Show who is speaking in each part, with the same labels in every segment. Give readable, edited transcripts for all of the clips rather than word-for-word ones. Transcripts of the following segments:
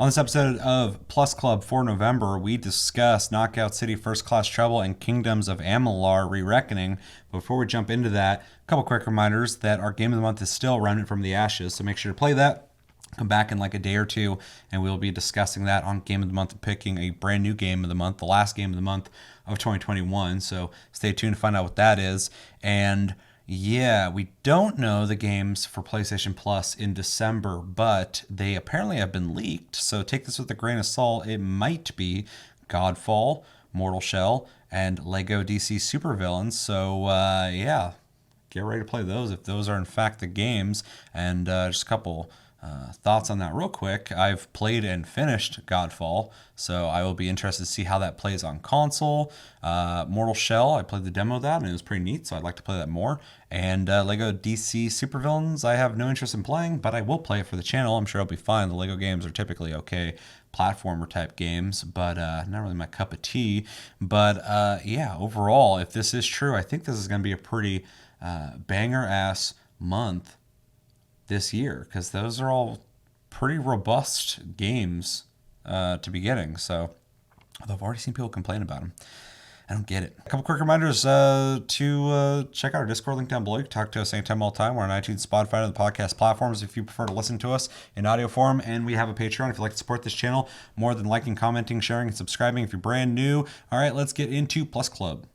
Speaker 1: On this episode of Plus Club for November, we discuss Knockout City First Class Trouble and Kingdoms of Amalur ReReckoning. Before we jump into that, a couple quick reminders that our game of the month is still Remnant from the Ashes, so make sure to play that. Come back in like a day or two, and we'll be discussing that on Game of the Month, picking a brand new game of the month, the last game of the month of 2021. So stay tuned to find out what that is. And yeah, we don't know the games for PlayStation Plus in December, but they apparently have been leaked. So take this with a grain of salt. It might be Godfall, Mortal Shell, and Lego DC Supervillains. So yeah, get ready to play those if those are in fact the games. And just a couple thoughts on that real quick. I've played and finished Godfall, so I will be interested to see how that plays on console. Mortal Shell, I played the demo of that, and it was pretty neat, so I'd like to play that more. And Lego DC Supervillains, I have no interest in playing, but I will play it for the channel. I'm sure it'll be fine. The Lego games are typically okay platformer type games, but not really my cup of tea. But yeah, overall, if this is true, I think this is going to be a pretty banger-ass month this year, because those are all pretty robust games to be getting. So, although I've already seen people complain about them, I don't get it. A couple quick reminders to check out our Discord link down below. You can talk to us anytime, all the time. We're on iTunes, Spotify, and the podcast platforms if you prefer to listen to us in audio form. And we have a Patreon if you'd like to support this channel more than liking, commenting, sharing, and subscribing if you're brand new. All right, let's get into Plus Club.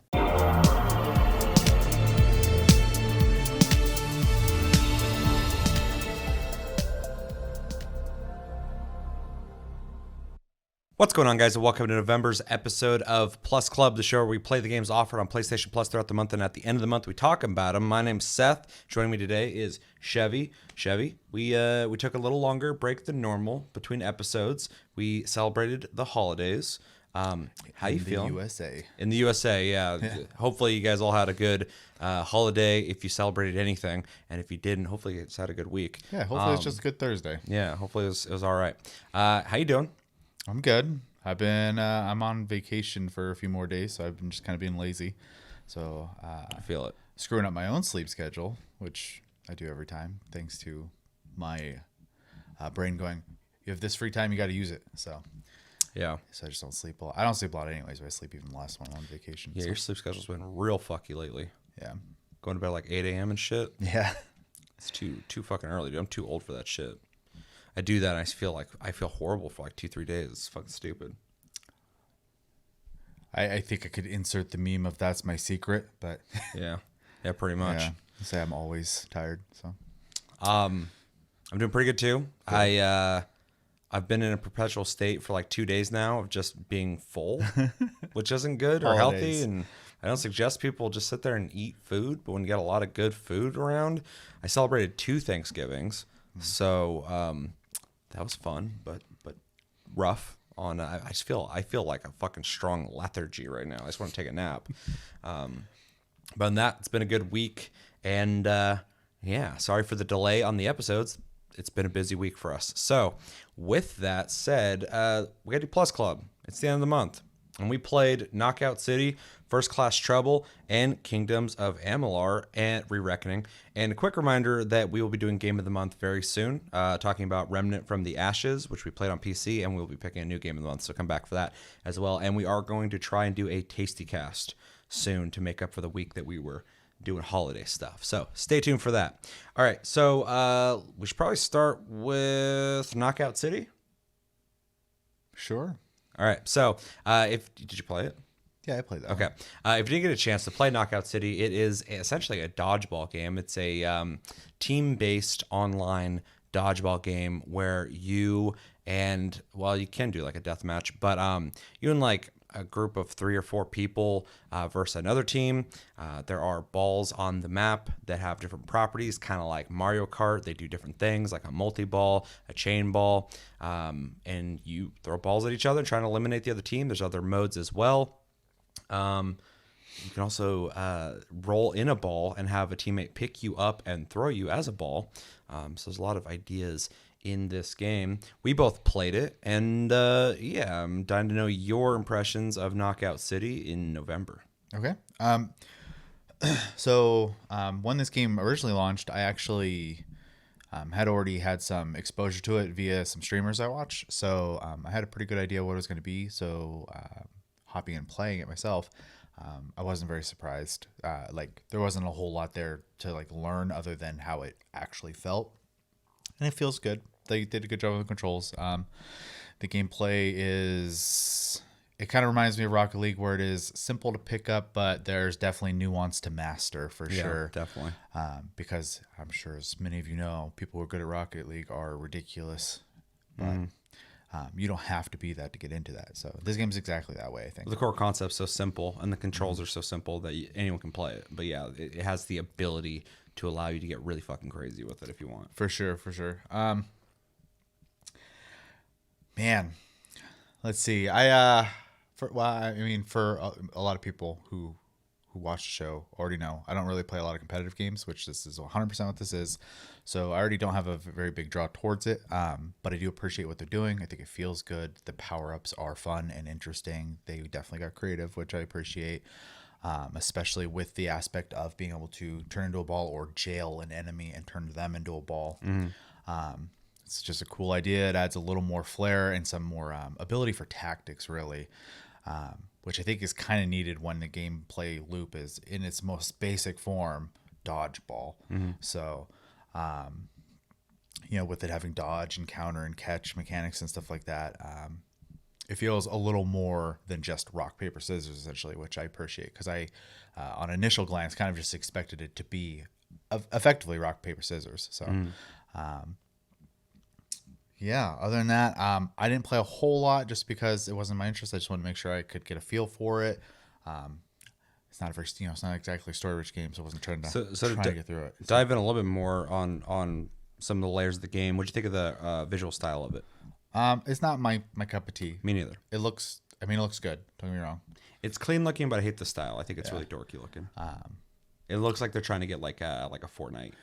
Speaker 1: What's going on, guys, and welcome to November's episode of Plus Club, the show where we play the games offered on PlayStation Plus throughout the month, and at the end of the month, we talk about them. My name's Seth. Joining me today is Chevy. Chevy, we took a little longer break than normal between episodes. We celebrated the holidays. How you feeling? In the USA, yeah. Hopefully, you guys all had a good holiday if you celebrated anything, and if you didn't, hopefully, you just had a good week.
Speaker 2: Yeah, hopefully it's just a good Thursday.
Speaker 1: Yeah, hopefully it was all right. How you doing?
Speaker 2: I'm good. I'm on vacation for a few more days, so I've been just kind of being lazy. So
Speaker 1: I feel it.
Speaker 2: Screwing up my own sleep schedule, which I do every time, thanks to my brain going, you have this free time, you got to use it. So
Speaker 1: yeah.
Speaker 2: So I just don't sleep a lot. I don't sleep a lot anyways, but I sleep even less when I'm on vacation.
Speaker 1: Yeah,
Speaker 2: so.
Speaker 1: Your sleep schedule's been real fucky lately.
Speaker 2: Yeah.
Speaker 1: Going to bed like 8 a.m. and shit.
Speaker 2: Yeah.
Speaker 1: It's too fucking early, dude. I'm too old for that shit. I do that, and I feel horrible for like 2-3 days. It's fucking stupid.
Speaker 2: I think I could insert the meme of that's my secret, but
Speaker 1: yeah, pretty much.
Speaker 2: Yeah, say I'm always tired. So,
Speaker 1: I'm doing pretty good too. Good. I've been in a perpetual state for like 2 days now of just being full, which isn't good or healthy. And I don't suggest people just sit there and eat food, but when you got a lot of good food around, I celebrated 2 Thanksgivings, so that was fun, but rough. I feel like a fucking strong lethargy right now. I just want to take a nap. But on that, it's been a good week, and yeah, sorry for the delay on the episodes. It's been a busy week for us. So with that said, we got to do Plus Club. It's the end of the month, and we played Knockout City, First Class Trouble, and Kingdoms of Amalur and ReReckoning. And a quick reminder that we will be doing Game of the Month very soon, talking about Remnant from the Ashes, which we played on PC, and we'll be picking a new Game of the Month, so come back for that as well. And we are going to try and do a Tasty Cast soon to make up for the week that we were doing holiday stuff. So stay tuned for that. All right, so we should probably start with Knockout City.
Speaker 2: sure.
Speaker 1: All right, so did you play it?
Speaker 2: Yeah, I played that.
Speaker 1: Okay. If you didn't get a chance to play Knockout City, it is essentially a dodgeball game. It's a team-based online dodgeball game where you can do like a death match, but you and like a group of 3 or 4 people versus another team. There are balls on the map that have different properties, kind of like Mario Kart. They do different things, like a multi-ball, a chain ball, and you throw balls at each other trying to eliminate the other team. There's other modes as well. You can also roll in a ball and have a teammate pick you up and throw you as a ball. So there's a lot of ideas in this game. We both played it, and yeah, I'm dying to know your impressions of Knockout City in November.
Speaker 2: Okay. So when this game originally launched, I actually Had already had some exposure to it via some streamers I watch, so I had a pretty good idea what it was going to be. So hopping and playing it myself, I wasn't very surprised. Like there wasn't a whole lot there to like learn other than how it actually felt, and it feels good. They did a good job with the controls. The gameplay is. It kind of reminds me of Rocket League, where it is simple to pick up, but there's definitely nuance to master for sure.
Speaker 1: Definitely.
Speaker 2: Because I'm sure, as many of you know, people who are good at Rocket League are ridiculous. But you don't have to be that to get into that. So this game's exactly that way, I think.
Speaker 1: The core concept's so simple, and the controls are so simple that anyone can play it. But yeah, it has the ability to allow you to get really fucking crazy with it if you want.
Speaker 2: For sure, for sure. Man, let's see. For a lot of people who watch the show already know I don't really play a lot of competitive games, which this is 100% what this is. So I already don't have a very big draw towards it. But I do appreciate what they're doing. I think it feels good. The power-ups are fun and interesting. They definitely got creative, which I appreciate. Especially with the aspect of being able to turn into a ball or jail an enemy and turn them into a ball. It's just a cool idea. It adds a little more flair and some more ability for tactics, really, which I think is kind of needed when the gameplay loop is in its most basic form, dodgeball. So, with it having dodge and counter and catch mechanics and stuff like that, it feels a little more than just rock, paper, scissors, essentially, which I appreciate because I, on initial glance, kind of just expected it to be effectively rock, paper, scissors. So, yeah, other than that, I didn't play a whole lot just because it wasn't my interest. I just wanted to make sure I could get a feel for it. It's not a very, it's not exactly a story-rich game, so I wasn't trying to get through it.
Speaker 1: Dive in a little bit more on some of the layers of the game. What'd you think of the visual style of it?
Speaker 2: It's not my cup of tea.
Speaker 1: Me neither.
Speaker 2: It looks good. Don't get me wrong.
Speaker 1: It's clean looking, but I hate the style. I think it's really dorky looking. It looks like they're trying to get like a Fortnite.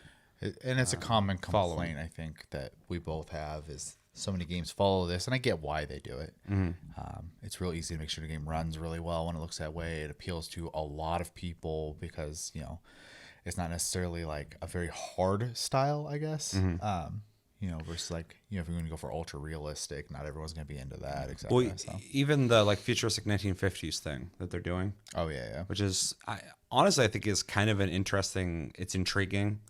Speaker 2: And it's a common complaint, I think, that we both have is so many games follow this, and I get why they do it. It's real easy to make sure the game runs really well when it looks that way. It appeals to a lot of people because, it's not necessarily like a very hard style, I guess. Versus like, if you're going to go for ultra realistic, not everyone's going to be into that, etc.
Speaker 1: Well, even the like futuristic 1950s thing that they're doing.
Speaker 2: Oh, yeah.
Speaker 1: Which is, honestly, I think is kind of it's intriguing.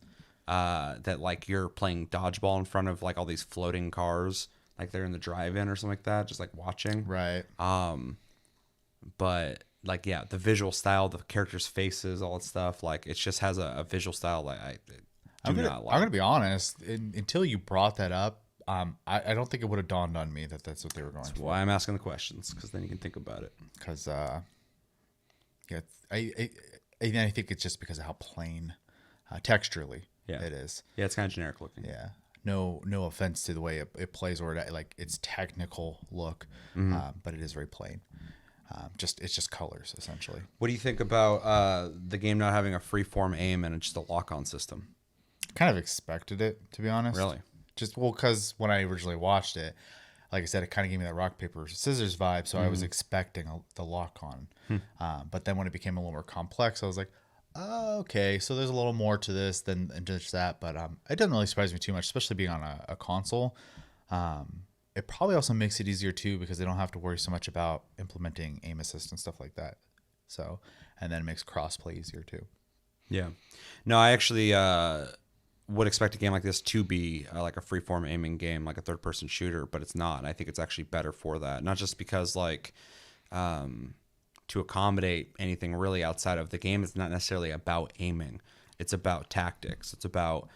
Speaker 1: That like you're playing dodgeball in front of like all these floating cars, like they're in the drive-in or something like that, just like watching.
Speaker 2: Right.
Speaker 1: But like, yeah, the visual style, the characters' faces, all that stuff, like it just has a visual style that I'm gonna be honest.
Speaker 2: Until you brought that up, I don't think it would have dawned on me that that's what they were going for.
Speaker 1: That's why I'm asking the questions, because then you can think about it.
Speaker 2: Because I think it's just because of how plain, texturally.
Speaker 1: Yeah.
Speaker 2: It is.
Speaker 1: Yeah, it's kind of generic looking.
Speaker 2: Yeah. No offense to the way it plays or like its technical look, but it is very plain. It's just colors essentially.
Speaker 1: What do you think about the game not having a free-form aim and just a lock-on system?
Speaker 2: Kind of expected it, to be honest.
Speaker 1: Really?
Speaker 2: Because when I originally watched it, like I said, it kind of gave me that rock, paper, scissors vibe, so I was expecting the lock-on. But then when it became a little more complex, I was like, oh, okay, so there's a little more to this than just that, but it doesn't really surprise me too much, especially being on a console. It probably also makes it easier too because they don't have to worry so much about implementing aim assist and stuff like that. So, and then it makes crossplay easier too.
Speaker 1: Yeah. No, I actually would expect a game like this to be like a freeform aiming game, like a third-person shooter, but it's not. And I think it's actually better for that, not just because like. To accommodate anything really outside of the game. It's not necessarily about aiming. It's about tactics. It's about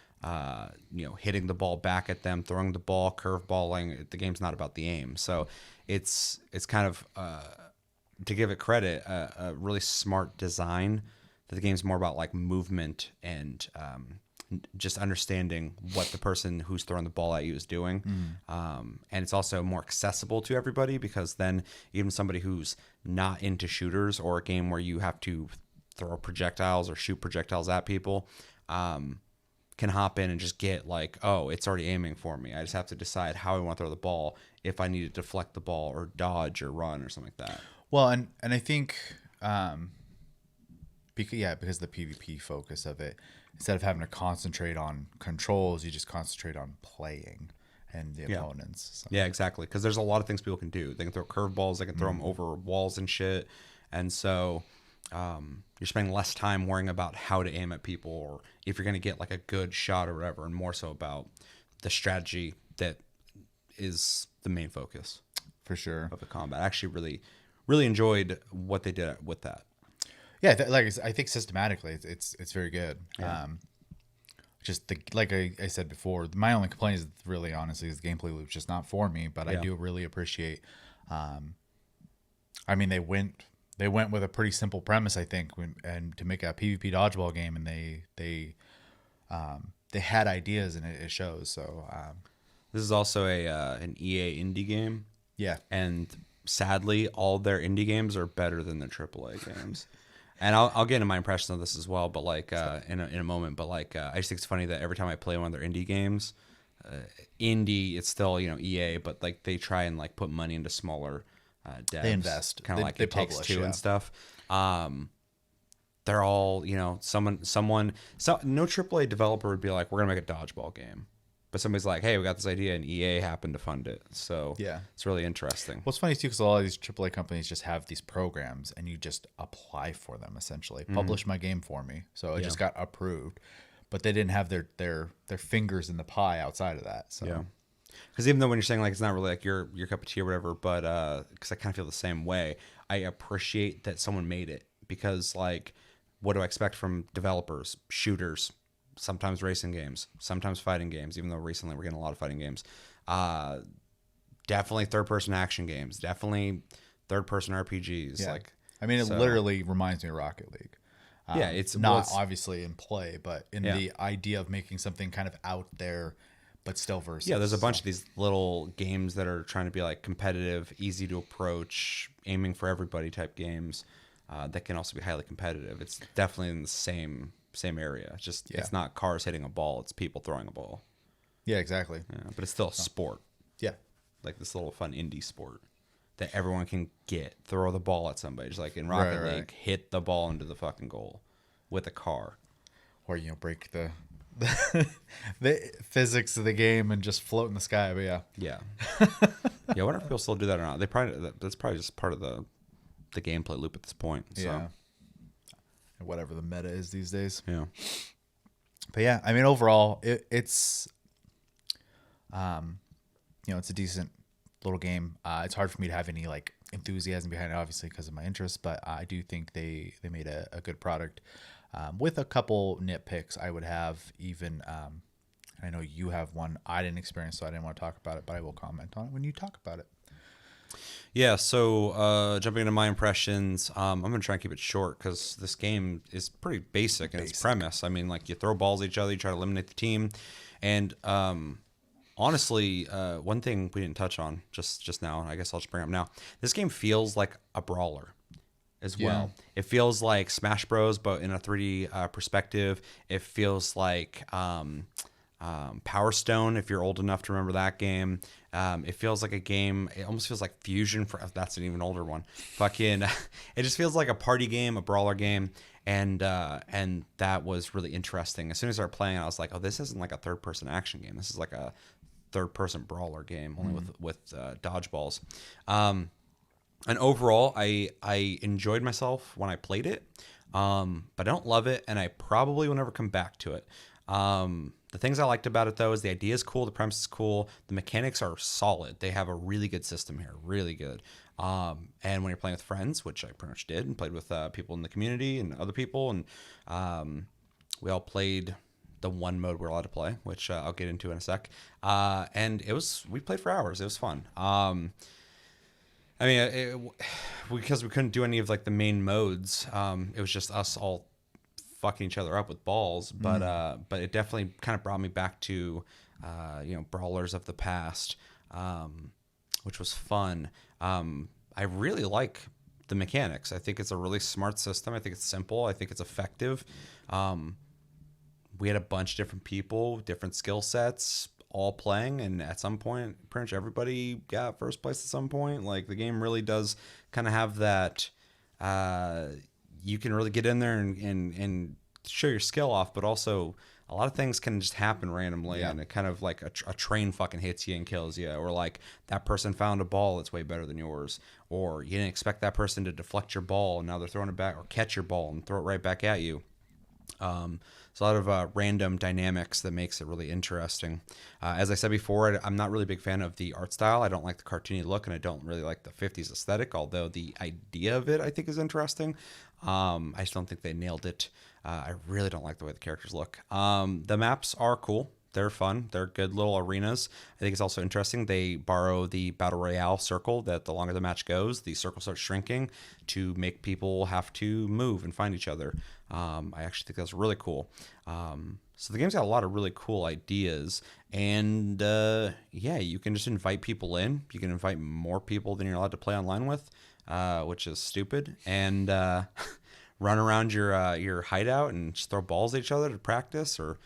Speaker 1: hitting the ball back at them, throwing the ball, curveballing. The game's not about the aim. So it's kind of to give it credit, a really smart design. That the game's more about like movement and just understanding what the person who's throwing the ball at you is doing. And it's also more accessible to everybody because then even somebody who's not into shooters or a game where you have to throw projectiles or shoot projectiles at people can hop in and just get like, oh, it's already aiming for me. I just have to decide how I want to throw the ball, if I need to deflect the ball or dodge or run or something like that.
Speaker 2: Well, and I think because the PvP focus of it instead of having to concentrate on controls, you just concentrate on playing and the opponents. So.
Speaker 1: Yeah, exactly. Because there's a lot of things people can do. They can throw curveballs. They can throw them over walls and shit. And so you're spending less time worrying about how to aim at people or if you're going to get like a good shot or whatever, and more so about the strategy that is the main focus
Speaker 2: For sure.
Speaker 1: of the combat. I actually really enjoyed what they did with that.
Speaker 2: Yeah, I think systematically it's very good.
Speaker 1: Yeah.
Speaker 2: Just like I said before, my only complaint is really honestly is the gameplay loop's just not for me. But I do really appreciate. I mean, they went with a pretty simple premise, I think, and to make a PvP dodgeball game, and they had ideas, and it shows. So
Speaker 1: This is also an EA indie game,
Speaker 2: yeah,
Speaker 1: and sadly, all their indie games are better than their AAA games. And I'll get into my impressions of this as well, but like in a moment. But like I just think it's funny that every time I play one of their indie games, indie it's still EA, but like they try and like put money into smaller devs.
Speaker 2: They invest,
Speaker 1: kind of like
Speaker 2: they
Speaker 1: It Takes
Speaker 2: publish,
Speaker 1: Two and stuff. They're all no AAA developer would be like, we're gonna make a dodgeball game, but somebody's like, hey, we got this idea, and EA happened to fund it. So
Speaker 2: yeah,
Speaker 1: it's really interesting.
Speaker 2: Well, it's funny too because a lot of these AAA companies just have these programs, and you just apply for them essentially. Publish my game for me, so it just got approved, but they didn't have their fingers in the pie outside of that. So
Speaker 1: yeah, because even though when you're saying like it's not really like your cup of tea or whatever, but because I kind of feel the same way, I appreciate that someone made it, because like, what do I expect from developers? Shooters, sometimes racing games, sometimes fighting games, even though recently we're getting a lot of fighting games. Definitely third-person action games, definitely third-person RPGs.
Speaker 2: Yeah.
Speaker 1: Like,
Speaker 2: I mean, it literally reminds me of Rocket League.
Speaker 1: Yeah, it's
Speaker 2: not obviously in play, but in the idea of making something kind of out there, but still versus.
Speaker 1: Yeah, there's a bunch of these little games that are trying to be like competitive, easy to approach, aiming for everybody type games that can also be highly competitive. It's definitely in the same area. It's just it's not cars hitting a ball; it's people throwing a ball.
Speaker 2: Yeah, exactly.
Speaker 1: Yeah, but it's still a sport.
Speaker 2: Yeah,
Speaker 1: like this little fun indie sport that everyone can get. Throw the ball at somebody, just like in Rocket League. Hit the ball into the fucking goal with a car,
Speaker 2: or break the physics of the game and just float in the sky. But
Speaker 1: yeah. I wonder if people still do that or not. That's probably just part of the gameplay loop at this point. So.
Speaker 2: Yeah, whatever the meta is these days.
Speaker 1: Yeah,
Speaker 2: but yeah, I mean, overall, it's it's a decent little game. It's hard for me to have any like enthusiasm behind it, obviously, because of my interests, but I do think they made a good product. With a couple nitpicks, I would have even. I know you have one I didn't experience, so I didn't want to talk about it, but I will comment on it when you talk about it.
Speaker 1: Yeah, so jumping into my impressions, I'm going to try and keep it short because this game is pretty basic in its premise. I mean, like, you throw balls at each other, you try to eliminate the team, and honestly, one thing we didn't touch on just now, and I guess I'll just bring it up now, this game feels like a brawler as well. It feels like Smash Bros, but in a 3D perspective. It feels like Power Stone, if you're old enough to remember that game. It feels like a game. It almost feels like Fusion. That's an even older one. Fucking, it just feels like a party game, a brawler game, and that was really interesting. As soon as I started playing, I was like, oh, this isn't like a third-person action game. This is like a third-person brawler game, only with dodgeballs. And overall, I enjoyed myself when I played it, but I don't love it, and I probably will never come back to it. The things I liked about it, though, is the idea is cool, the premise is cool, the mechanics are solid. They have a really good system here, really good. And when you're playing with friends, which I pretty much did, and played with people in the community and other people, and we all played the one mode we're allowed to play, which I'll get into in a sec. And we played for hours. It was fun. I mean, because we couldn't do any of like the main modes, it was just us all fucking each other up with balls. But it definitely kind of brought me back to brawlers of the past, which was fun. I really like the mechanics. I think it's a really smart system. I think it's simple. I think it's effective. We had a bunch of different people, different skill sets, all playing, and at some point pretty much everybody got first place at some point. Like, the game really does kind of have that you can really get in there and show your skill off, but also a lot of things can just happen randomly, and it kind of like a train fucking hits you and kills you, or like that person found a ball that's way better than yours, or you didn't expect that person to deflect your ball and now they're throwing it back, or catch your ball and throw it right back at you. It's a lot of random dynamics that makes it really interesting. As I said before, I'm not really a big fan of the art style. I don't like the cartoony look, and I don't really like the 50s aesthetic, although the idea of it I think is interesting. I just don't think they nailed it. I really don't like the way the characters look. The maps are cool. They're fun. They're good little arenas. I think it's also interesting. They borrow the Battle Royale circle that the longer the match goes, the circle starts shrinking to make people have to move and find each other. I actually think that's really cool. So the game's got a lot of really cool ideas. And yeah, you can just invite people in. You can invite more people than you're allowed to play online with, which is stupid. And run around your hideout and just throw balls at each other to practice or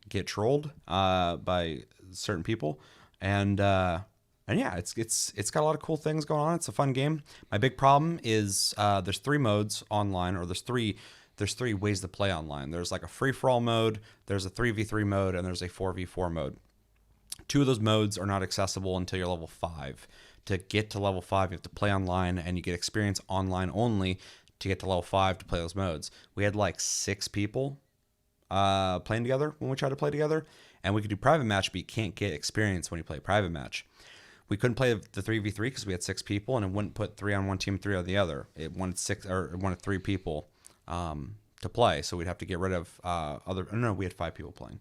Speaker 1: get trolled by certain people, and yeah, it's got a lot of cool things going on. It's a fun game. My big problem is there's 3 modes online, or there's three ways to play online. There's like a free for all mode, there's a 3v3 mode, and there's a 4v4 mode. 2 of those modes are not accessible until you're level 5. To get to level 5, you have to play online, and you get experience online only to get to level 5 to play those modes. We had like 6 people playing together when we tried to play together, and we could do private match, but you can't get experience when you play private match. We couldn't play the 3v3 because we had 6 people, and it wouldn't put 3 on one team, 3 on the other. It wanted 3 people to play, so we'd have to get rid of we had 5 people playing.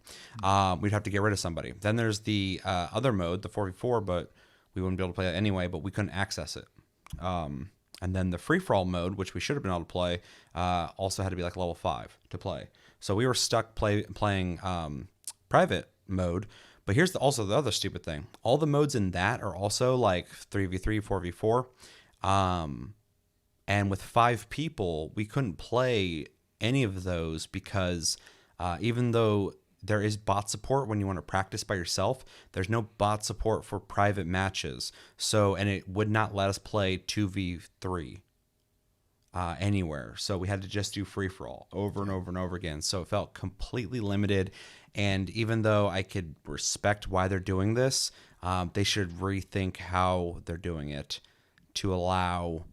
Speaker 1: We'd have to get rid of somebody. Then there's the other mode, the 4v4, but we wouldn't be able to play that anyway, but we couldn't access it. And then the free-for-all mode, which we should have been able to play, also had to be like level 5 to play. So we were stuck playing private mode. But here's also the other stupid thing. All the modes in that are also like 3v3, 4v4. And with 5 people, we couldn't play any of those because even though there is bot support when you want to practice by yourself, there's no bot support for private matches. So, and it would not let us play 2v3 anywhere. So we had to just do free for all over and over and over again. So it felt completely limited. And even though I could respect why they're doing this, they should rethink how they're doing it to allow,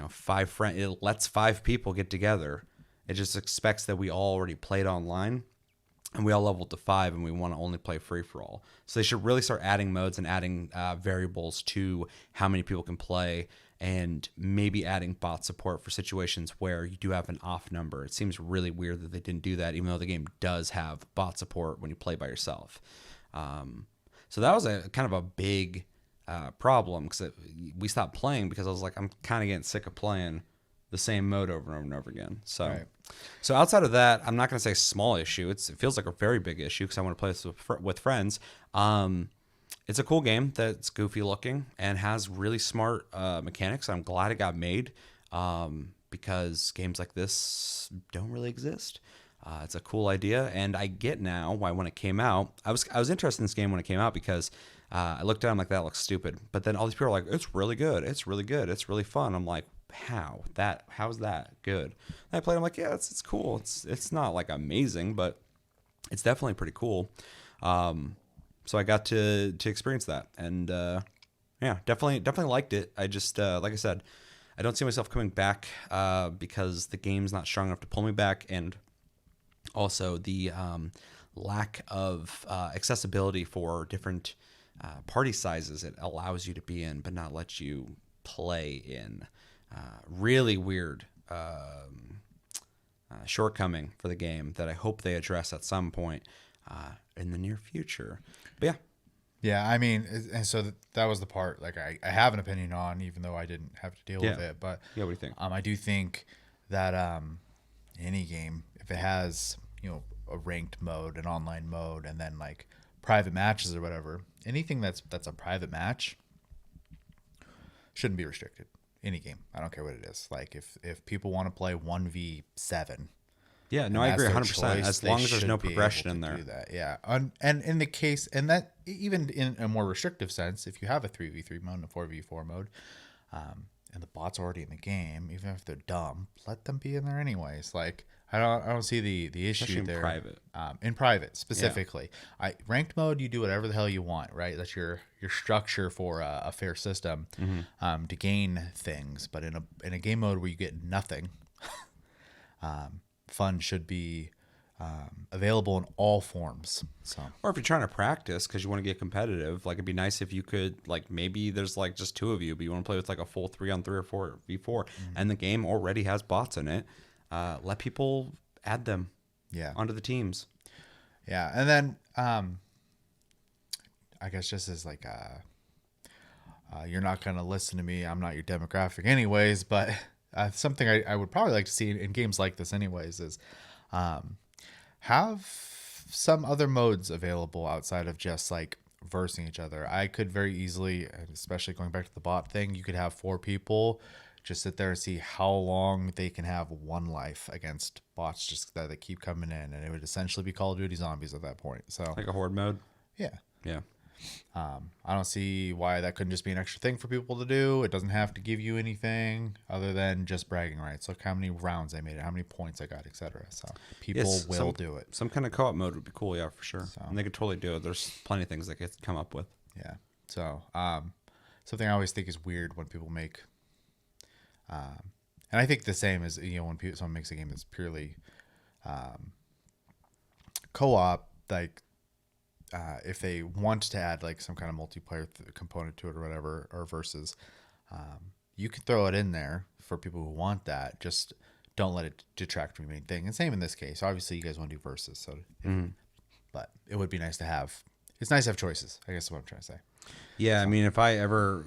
Speaker 1: 5 friends. It lets 5 people get together. It just expects that we all already played online. And we all leveled to 5, and we want to only play free for all. So they should really start adding modes and adding variables to how many people can play, and maybe adding bot support for situations where you do have an off number. It seems really weird that they didn't do that, even though the game does have bot support when you play by yourself. So that was a kind of a big problem, because we stopped playing because I was like, I'm kind of getting sick of playing the same mode over and over and over again. So,
Speaker 2: Right.
Speaker 1: So outside of that, I'm not going to say small issue. It feels like a very big issue because I want to play this with friends. It's a cool game that's goofy looking and has really smart mechanics. I'm glad it got made because games like this don't really exist. It's a cool idea, and I get now why when it came out, I was interested in this game when it came out because I looked at it, I'm like, that looks stupid. But then all these people are like, it's really good, it's really good, it's really fun. I'm like, how's that good? And I played, I'm like, yeah, it's cool. It's not like amazing, but it's definitely pretty cool. So I got to experience that, and yeah, definitely liked it. I just like I said, I don't see myself coming back because the game's not strong enough to pull me back, and also the lack of accessibility for different party sizes it allows you to be in but not let you play in. Really weird shortcoming for the game that I hope they address at some point in the near future. But yeah.
Speaker 2: Yeah, I mean, and so that was the part, like, I have an opinion on, even though I didn't have to deal with it. But
Speaker 1: yeah, what do you think?
Speaker 2: I do think that any game, if it has, a ranked mode, an online mode, and then like private matches or whatever, anything that's a private match shouldn't be restricted. Any game, I don't care what it is. Like if people want to play 1v7,
Speaker 1: yeah, no, I agree 100%. As long as there's no progression in there.
Speaker 2: Do that, yeah. And in the case, and that even in a more restrictive sense, if you have a 3v3 mode and a 4v4 mode, and the bot's already in the game, even if they're dumb, let them be in there anyways. Like I don't see the issue
Speaker 1: Especially in
Speaker 2: there.
Speaker 1: private.
Speaker 2: In private specifically, ranked mode, you do whatever the hell you want, right? That's your structure for a fair system to gain things. But in a game mode where you get nothing, fun should be available in all forms. So,
Speaker 1: Or if you're trying to practice because you want to get competitive, like it'd be nice if you could, like maybe there's like just two of you, but you want to play with like a full 3-on-3 or 4v4, and the game already has bots in it. Let people add them onto the teams.
Speaker 2: Yeah. And then I guess just as like you're not going to listen to me, I'm not your demographic anyways, but something I would probably like to see in games like this anyways is have some other modes available outside of just like versing each other. I could very easily, especially going back to the bot thing, you could have 4 people just sit there and see how long they can have one life against bots just that they keep coming in, and it would essentially be Call of Duty Zombies at that point. So
Speaker 1: Like a horde mode.
Speaker 2: yeah.
Speaker 1: Yeah.
Speaker 2: I don't see why that couldn't just be an extra thing for people to do. It doesn't have to give you anything other than just bragging rights. Look how many rounds I made it, how many points I got, etc. So people will do it.
Speaker 1: Some kind of co-op mode would be cool, yeah, for sure. And they could totally do it. There's plenty of things they could come up with.
Speaker 2: Yeah. So something I always think is weird when people make, and I think the same as when someone makes a game that's purely co-op, like. If they want to add like some kind of multiplayer component to it or whatever, or versus, you can throw it in there for people who want that. Just don't let it detract from the main thing. And same in this case. Obviously, you guys want to do versus, so but it would be nice to have. It's nice to have choices, I guess is what I'm trying to say.
Speaker 1: Yeah, I mean, if I ever,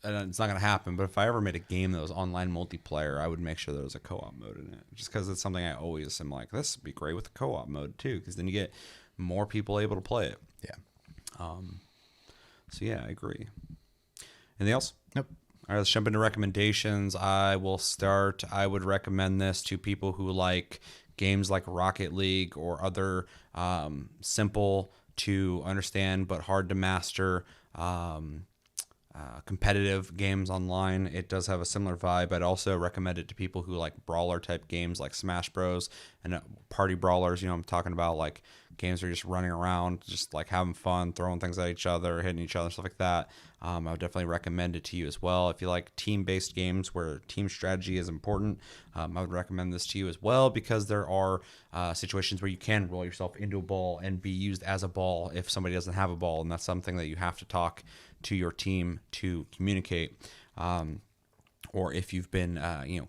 Speaker 1: and it's not going to happen, but if I ever made a game that was online multiplayer, I would make sure there was a co-op mode in it. Just because it's something I always am like, this would be great with a co-op mode too, because then you get more people able to play it.
Speaker 2: Yeah.
Speaker 1: So yeah, I agree. Anything else?
Speaker 2: Nope.
Speaker 1: All right, let's jump into recommendations. I will start. I would recommend this to people who like games like Rocket League or other simple to understand but hard to master competitive games online. It does have a similar vibe. I'd also recommend it to people who like brawler type games like Smash Bros. And party brawlers. I'm talking about like games where you're just running around, just like having fun, throwing things at each other, hitting each other, stuff like that. I would definitely recommend it to you as well. If you like team-based games where team strategy is important, I would recommend this to you as well, because there are situations where you can roll yourself into a ball and be used as a ball if somebody doesn't have a ball, and that's something that you have to talk to your team to communicate. Or if you've been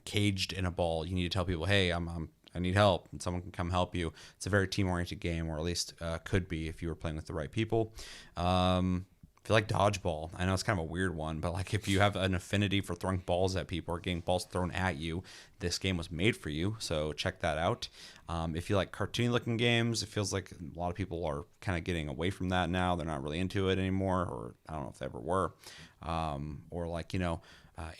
Speaker 1: caged in a ball, you need to tell people, hey, I need help, and someone can come help you. It's a very team-oriented game, or at least could be if you were playing with the right people. If you like dodgeball, I know it's kind of a weird one, but like if you have an affinity for throwing balls at people or getting balls thrown at you, this game was made for you, so check that out. If you like cartoony-looking games, it feels like a lot of people are kind of getting away from that now. They're not really into it anymore, or I don't know if they ever were. Or like,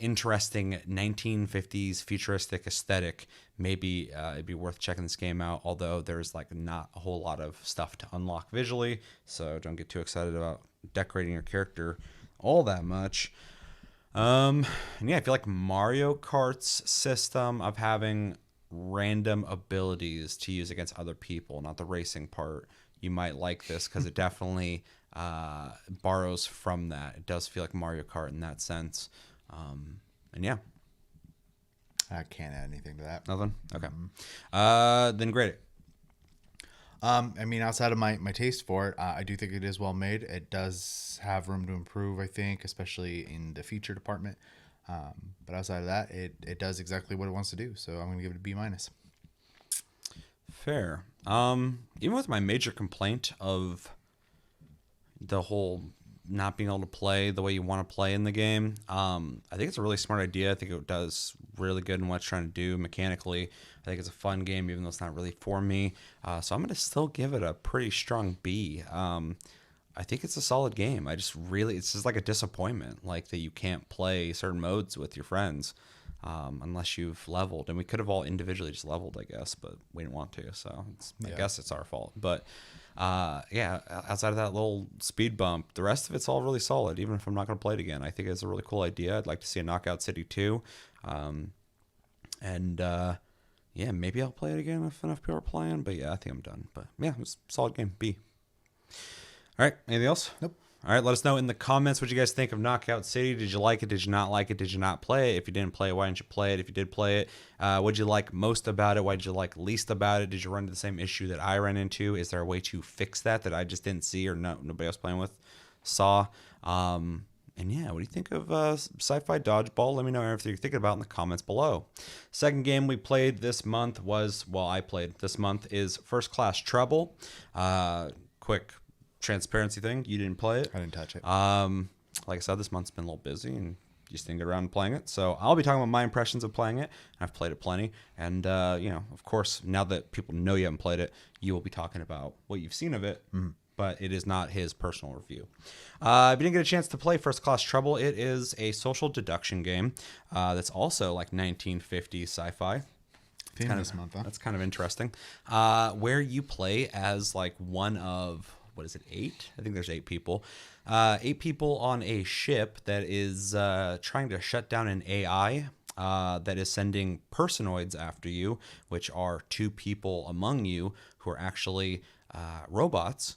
Speaker 1: interesting 1950s futuristic aesthetic, maybe it'd be worth checking this game out, although there's like not a whole lot of stuff to unlock visually, so don't get too excited about decorating your character all that much. And yeah, I feel like Mario Kart's system of having random abilities to use against other people, not the racing part, you might like this, because it definitely borrows from that. It does feel like Mario Kart in that sense. And yeah,
Speaker 2: I can't add anything to that.
Speaker 1: nothing. Okay. Then grade it.
Speaker 2: I mean, outside of my taste for it, I do think it is well made. It does have room to improve, I think, especially in the feature department. But outside of that, it does exactly what it wants to do. So I'm going to give it a B-.
Speaker 1: Fair. Even with my major complaint of the whole not being able to play the way you want to play in the game, I think it's a really smart idea. I think it does really good in what it's trying to do mechanically. I think it's a fun game, even though it's not really for me. So I'm going to still give it a pretty strong B. I think it's a solid game. It's just like a disappointment, like that you can't play certain modes with your friends unless you've leveled. And we could have all individually just leveled, I guess, but we didn't want to. So I guess it's our fault. But Yeah, outside of that little speed bump, the rest of it's all really solid, even if I'm not going to play it again. I think it's a really cool idea. I'd like to see a Knockout City 2. And yeah, maybe I'll play it again if enough people are playing. But yeah, I think I'm done. But yeah, it was a solid game. B. All right, anything else?
Speaker 2: Nope.
Speaker 1: All right, let us know in the comments what you guys think of Knockout City. Did you like it? Did you not like it? Did you not play it? If you didn't play it, why didn't you play it? If you did play it, what did you like most about it? Why did you like least about it? Did you run into the same issue that I ran into? Is there a way to fix that I just didn't see or nobody else playing with saw? And yeah, what do you think of Sci-Fi Dodgeball? Let me know everything you're thinking about in the comments below. Second game we played this month I played this month is First Class Trouble. Quick transparency thing, you didn't play it.
Speaker 2: I didn't touch it.
Speaker 1: Like I said, this month's been a little busy and just didn't get around to playing it. So I'll be talking about my impressions of playing it. I've played it plenty. And, of course, now that people know you haven't played it, you will be talking about what you've seen of it. But it is not his personal review. If you didn't get a chance to play First Class Trouble, it is a social deduction game that's also like 1950s sci-fi.
Speaker 2: This month, huh?
Speaker 1: That's kind of interesting. Where you play as like one of... what is it, 8? I think there's 8 people. 8 people on a ship that is trying to shut down an AI that is sending personoids after you, which are 2 people among you who are actually robots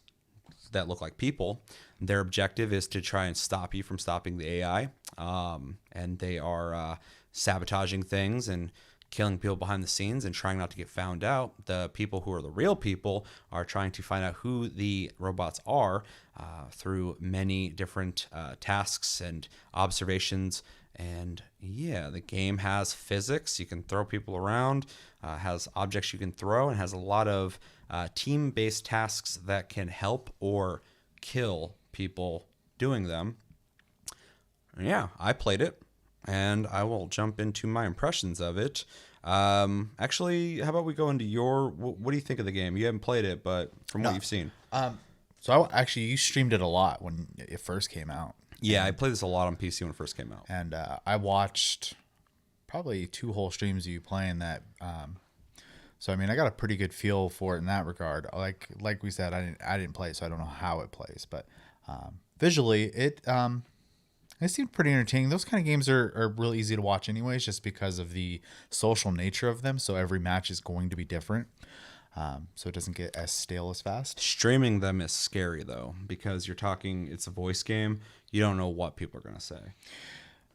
Speaker 1: that look like people. Their objective is to try and stop you from stopping the AI. And they are sabotaging things and killing people behind the scenes and trying not to get found out. The people who are the real people are trying to find out who the robots are through many different tasks and observations. And yeah, the game has physics. You can throw people around, has objects you can throw, and has a lot of team-based tasks that can help or kill people doing them. And yeah, I played it. And I will jump into my impressions of it. Actually, how about we go into what do you think of the game? You haven't played it, but from what you've seen.
Speaker 2: You streamed it a lot when it first came out.
Speaker 1: Yeah, I played this a lot on PC when it first came out.
Speaker 2: And I watched probably 2 whole streams of you playing that. So, I mean, I got a pretty good feel for it in that regard. Like we said, I didn't play it, so I don't know how it plays. But visually, it seemed pretty entertaining. Those kind of games are real easy to watch anyways, just because of the social nature of them. So every match is going to be different. So it doesn't get as stale as fast.
Speaker 1: Streaming them is scary, though, because it's a voice game. You don't know what people are going to say.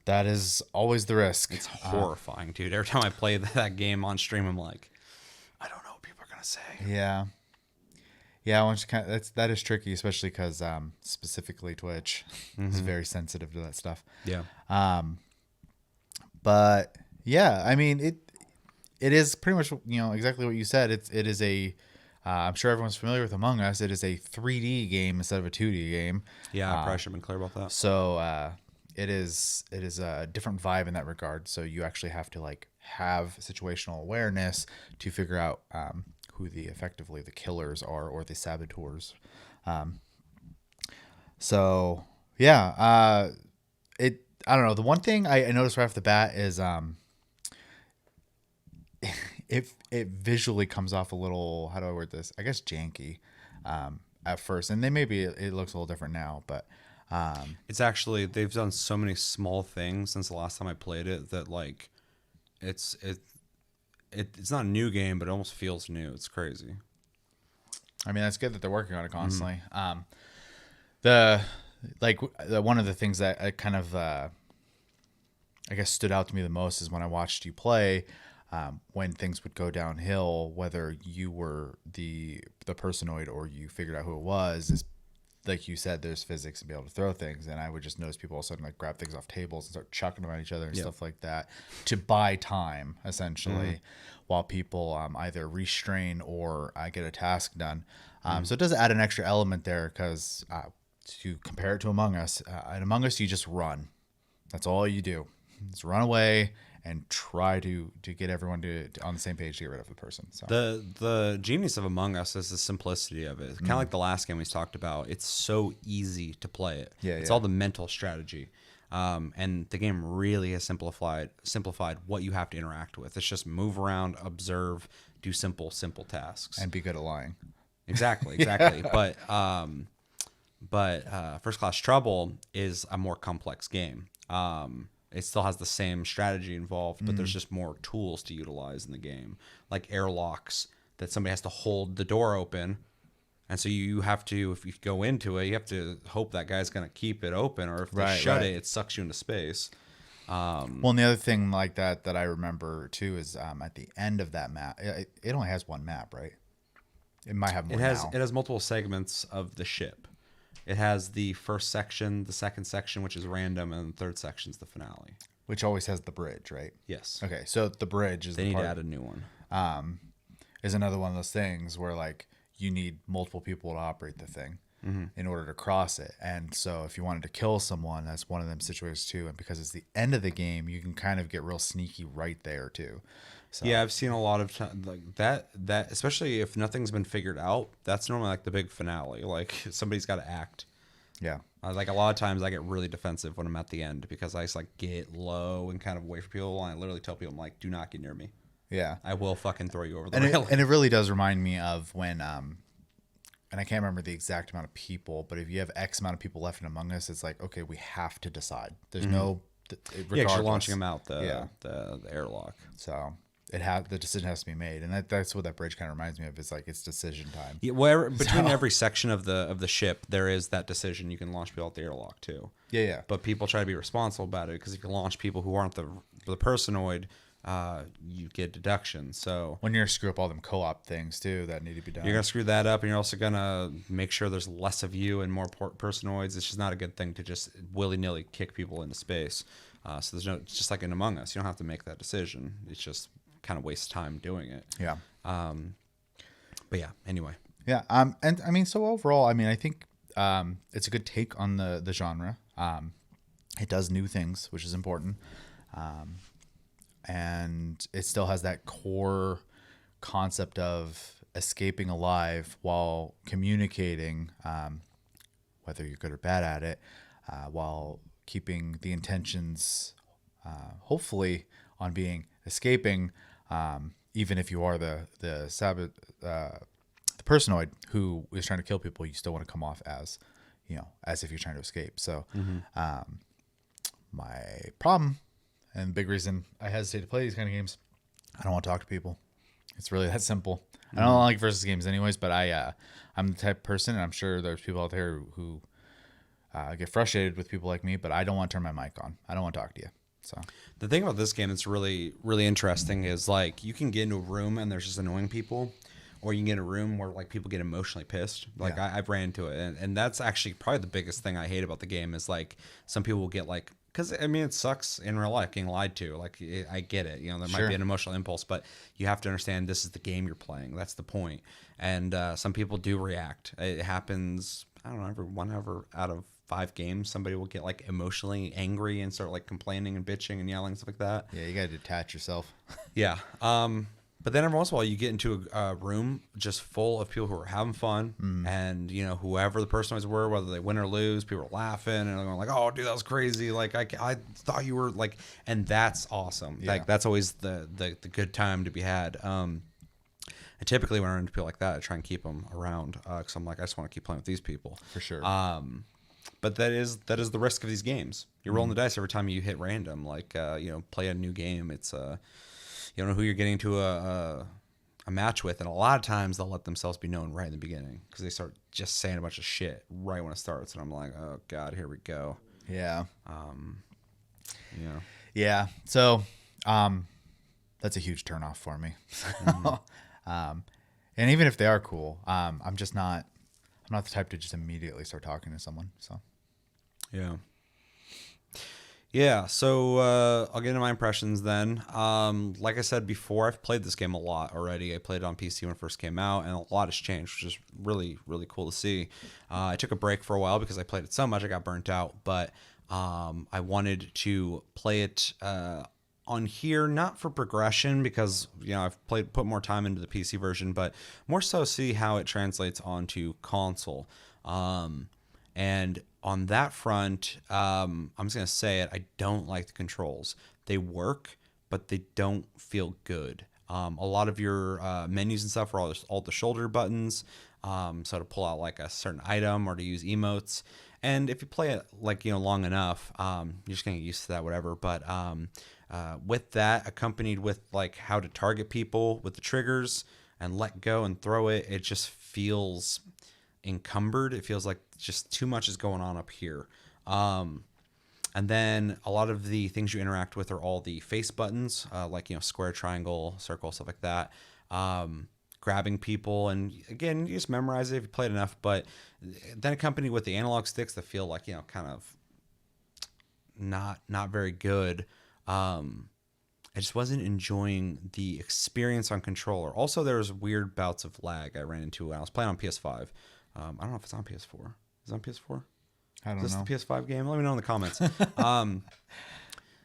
Speaker 2: That is always the risk.
Speaker 1: It's horrifying, dude. Every time I play that game on stream, I'm like, I don't know what people are going to say.
Speaker 2: Yeah. Yeah, that is tricky, especially because specifically Twitch is very sensitive to that stuff.
Speaker 1: Yeah.
Speaker 2: But yeah, I mean it is pretty much exactly what you said. It is a I'm sure everyone's familiar with Among Us. It is a 3D game instead of a 2D game.
Speaker 1: Yeah, I probably should have been clear about that.
Speaker 2: So it is a different vibe in that regard. So you actually have to have situational awareness to figure out who effectively the killers are or the saboteurs. So yeah, I don't know. The one thing I noticed right off the bat is it visually comes off a little, how do I word this? I guess janky at first, and then maybe it looks a little different now, but
Speaker 1: it's actually, they've done so many small things since the last time I played it that it's not a new game, but it almost feels new. It's crazy.
Speaker 2: I mean, that's good that they're working on it constantly. One of the things that I kind of I guess stood out to me the most is when I watched you play. When things would go downhill, whether you were the personoid or you figured out who it was, is like you said, there's physics to be able to throw things, and I would just notice people all of a sudden grab things off tables and start chucking them at each other and stuff like that to buy time, essentially, while people either restrain or get a task done. So it does add an extra element there because to compare it to Among Us, in Among Us you just run. That's all you do. Just run away and try to get everyone to on the same page to get rid of the person. So
Speaker 1: the genius of Among Us is the simplicity of it. Kind of like the last game we talked about. It's so easy to play it. It's all the mental strategy. And the game really has simplified what you have to interact with. It's just move around, observe, do simple tasks.
Speaker 2: And be good at lying.
Speaker 1: Exactly, exactly. But First Class Trouble is a more complex game. It still has the same strategy involved, but there's just more tools to utilize in the game, like airlocks that somebody has to hold the door open. And so you have to, if you go into it, you have to hope that guy's going to keep it open, or if they
Speaker 2: Right,
Speaker 1: shut
Speaker 2: right.
Speaker 1: it, it sucks you into space.
Speaker 2: Well, and the other thing like that I remember too is at the end of that map, it only has one map, right? It might have more now.
Speaker 1: It has multiple segments of the ship. It has the first section, the second section, which is random, and the third section is the finale.
Speaker 2: Which always has the bridge, right?
Speaker 1: Yes.
Speaker 2: Okay, so the bridge is
Speaker 1: They
Speaker 2: the
Speaker 1: need
Speaker 2: part
Speaker 1: to add a new one.
Speaker 2: is another one of those things where like you need multiple people to operate the thing in order to cross it. And so if you wanted to kill someone, that's one of them situations too. And because it's the end of the game, you can kind of get real sneaky right there too. So
Speaker 1: Yeah, I've seen a lot of like that, especially if nothing's been figured out, that's normally like the big finale. Like somebody's got to act.
Speaker 2: yeah.
Speaker 1: Like a lot of times I get really defensive when I'm at the end because I just like get low and kind of wait for people. And I literally tell people, I'm like, do not get near me.
Speaker 2: Yeah.
Speaker 1: I will fucking throw you over the
Speaker 2: And
Speaker 1: railing.
Speaker 2: and it really does remind me of when and I can't remember the exact amount of people, but if you have X amount of people left in Among Us, it's like, okay, we have to decide. There's no
Speaker 1: Yeah, 'cause you're
Speaker 2: regardless.
Speaker 1: launching them out
Speaker 2: Yeah.
Speaker 1: the airlock.
Speaker 2: So the decision has to be made, and that's what that bridge kind of reminds me of. It's like it's decision time.
Speaker 1: Yeah, between every section of the ship, there is that decision. You can launch people out the airlock too.
Speaker 2: Yeah, yeah.
Speaker 1: But people try to be responsible about it because if you launch people who aren't the personoid, you get deduction. So
Speaker 2: When you're screw up all them co-op things too that need to be done.
Speaker 1: you're gonna screw that up, and you're also gonna make sure there's less of you and more personoids. It's just not a good thing to just willy nilly kick people into space. So there's no, it's just like in Among Us, you don't have to make that decision. It's just kind of waste time doing it.
Speaker 2: Yeah.
Speaker 1: But yeah, anyway.
Speaker 2: Yeah. And I mean, so overall, I mean, I think it's a good take on the genre. It does new things, which is important. And it still has that core concept of escaping alive while communicating, whether you're good or bad at it, while keeping the intentions, hopefully, on being escaping, even if you are the personoid who is trying to kill people, you still want to come off as, as if you're trying to escape. So, my problem and big reason I hesitate to play these kind of games, I don't want to talk to people. It's really that simple. I don't like versus games anyways, but I'm the type of person, and I'm sure there's people out there who get frustrated with people like me, but I don't want to turn my mic on. I don't want to talk to you. So
Speaker 1: The thing about this game that's really, really interesting is like you can get into a room and there's just annoying people, or you can get in a room where like people get emotionally pissed. Like
Speaker 2: Yeah.
Speaker 1: I've ran into it, and that's actually probably the biggest thing I hate about the game is like some people will get like, because I mean it sucks in real life getting lied to. Like I get it, there might
Speaker 2: Sure.
Speaker 1: be an emotional impulse, but you have to understand this is the game you're playing. That's the point. And some people do react. It happens. I don't know, every 1 out of 5 games, somebody will get like emotionally angry and start like complaining and bitching and yelling, stuff like that.
Speaker 2: yeah, you got to detach yourself.
Speaker 1: Yeah. But then every once in a while you get into a room just full of people who are having fun, and whoever the personages were, whether they win or lose, people are laughing and they're going like, "Oh, dude, that was crazy! Like I thought you were like," and that's awesome.
Speaker 2: Yeah.
Speaker 1: Like that's always the good time to be had. And typically when I run into people like that, I try and keep them around because I'm like, I just want to keep playing with these people.
Speaker 2: For sure.
Speaker 1: But that is the risk of these games. You're rolling the dice every time you hit random. Like play a new game. It's you don't know who you're getting to a match with, and a lot of times they'll let themselves be known right in the beginning because they start just saying a bunch of shit right when it starts, and I'm like, oh god, here we go.
Speaker 2: Yeah.
Speaker 1: Yeah.
Speaker 2: Yeah. So, that's a huge turnoff for me. And even if they are cool, I'm not the type to just immediately start talking to someone. So,
Speaker 1: Yeah. Yeah, so I'll get into my impressions then. Like I said before, I've played this game a lot already. I played it on PC when it first came out, and a lot has changed, which is really, really cool to see. I took a break for a while because I played it so much I got burnt out, but I wanted to play it on here, not for progression because I've put more time into the PC version, but more so see how it translates onto console. And on that front, I'm just gonna say it. I don't like the controls. They work, but they don't feel good. A lot of your menus and stuff are all the shoulder buttons. So to pull out like a certain item or to use emotes. And if you play it like, long enough, you're just gonna get used to that, whatever. But with that accompanied with like how to target people with the triggers and let go and throw it, it just feels encumbered. It feels like just too much is going on up here. And then a lot of the things you interact with are all the face buttons, like, square, triangle, circle, stuff like that. Grabbing people. And again, you just memorize it if you played enough. But then accompanied with the analog sticks that feel like, kind of not very good. I just wasn't enjoying the experience on controller. Also, there was weird bouts of lag I ran into when I was playing on PS5. I don't know if it's on PS4. Is it on PS4?
Speaker 2: I don't know.
Speaker 1: Is this the PS5 game? Let me know in the comments. Yeah, I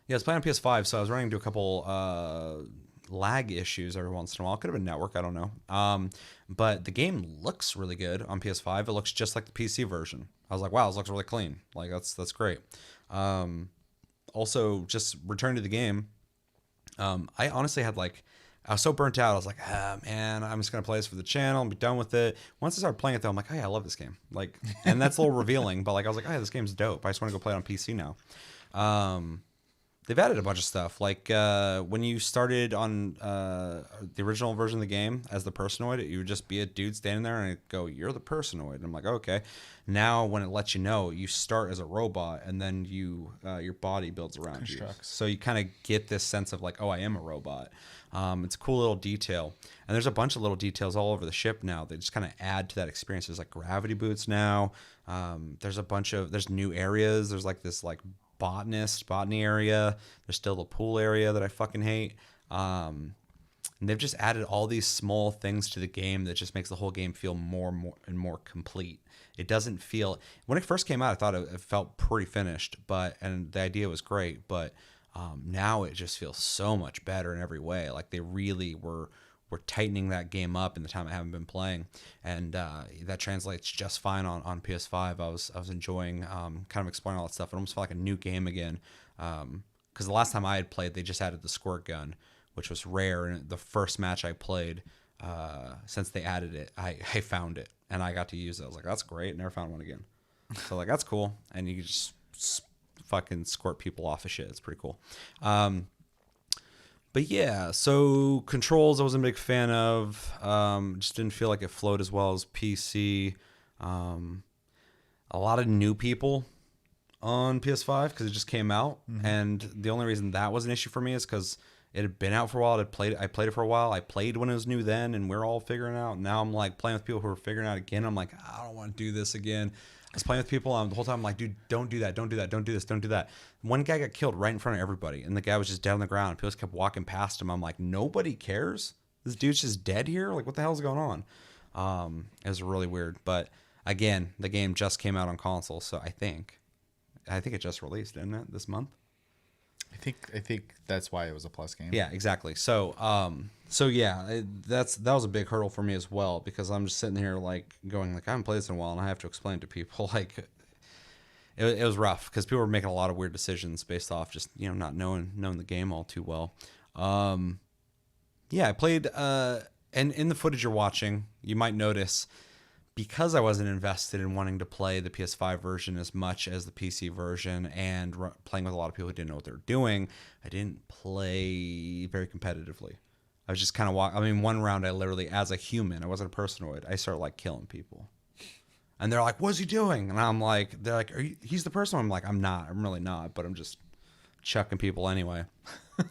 Speaker 1: was playing on PS5, so I was running into a couple lag issues every once in a while. Could have been network, I don't know. But the game looks really good on PS5. It looks just like the PC version. I was like, wow, this looks really clean. Like that's great. Also, just returning to the game, I honestly had I was so burnt out. I was like, man, I'm just going to play this for the channel and be done with it. Once I started playing it, though, I'm like, oh, yeah, I love this game. And that's a little revealing, but I was like, oh, yeah, this game's dope. I just want to go play it on PC now. They've added a bunch of stuff. When you started on the original version of the game as the personoid, you would just be a dude standing there and it'd go, you're the personoid. And I'm like, okay. Now, when it lets you know, you start as a robot and then your body builds around you. So you kind of get this sense of oh, I am a robot. It's a cool little detail. And there's a bunch of little details all over the ship now that just kind of add to that experience. There's gravity boots now. There's new areas. There's this botany area. There's still the pool area that I fucking hate. And they've just added all these small things to the game that just makes the whole game feel more and more complete. It doesn't feel, when it first came out, I thought it felt pretty finished, and the idea was great, but now it just feels so much better in every way. They really were tightening that game up in the time I haven't been playing, and that translates just fine on PS5. I was enjoying kind of exploring all that stuff. It almost felt like a new game again, because the last time I had played, they just added the squirt gun, which was rare. And the first match I played, since they added it, I found it and I got to use it. I was like, that's great. Never found one again. So that's cool. And you can just fucking squirt people off of shit. It's pretty cool. But yeah, so controls I wasn't a big fan of. Just didn't feel like it flowed as well as PC. A lot of new people on PS5 because it just came out, and the only reason that was an issue for me is because it had been out for a while. I played it for a while. I played when it was new then, and we're all figuring it out. Now I'm playing with people who are figuring it out again. I'm like, I don't want to do this again. I was playing with people the whole time. I'm like, dude, don't do that. Don't do that. Don't do this. Don't do that. One guy got killed right in front of everybody, and the guy was just dead on the ground. People just kept walking past him. I'm like, nobody cares. This dude's just dead here. What the hell's going on? It was really weird. But again, the game just came out on console, so I think it just released, didn't it, this month?
Speaker 2: I think that's why it was a plus game.
Speaker 1: Yeah, exactly. So yeah, that was a big hurdle for me as well, because I'm just sitting here going I haven't played this in a while, and I have to explain to people it was rough because people were making a lot of weird decisions based off just not knowing the game all too well. Yeah, I played and in the footage you're watching, you might notice, because I wasn't invested in wanting to play the PS5 version as much as the PC version, and playing with a lot of people who didn't know what they were doing, I didn't play very competitively. I was just kind of one round I literally, as a human, I wasn't a personoid, I started killing people. And they're like, what's he doing? And I'm like, they're like, he's the person? I'm like, I'm not. I'm really not, but I'm just chucking people anyway.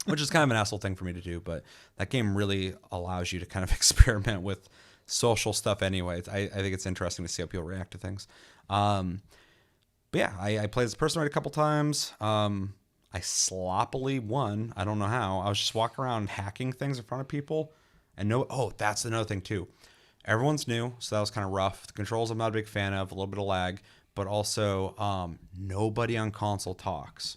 Speaker 1: Which is kind of an asshole thing for me to do, but that game really allows you to kind of experiment with social stuff anyway. I think it's interesting to see how people react to things. But yeah, I played this person a couple times. I sloppily won. I don't know how. I was just walking around hacking things in front of people. And that's another thing too. Everyone's new, so that was kind of rough. The controls I'm not a big fan of, a little bit of lag, but also nobody on console talks.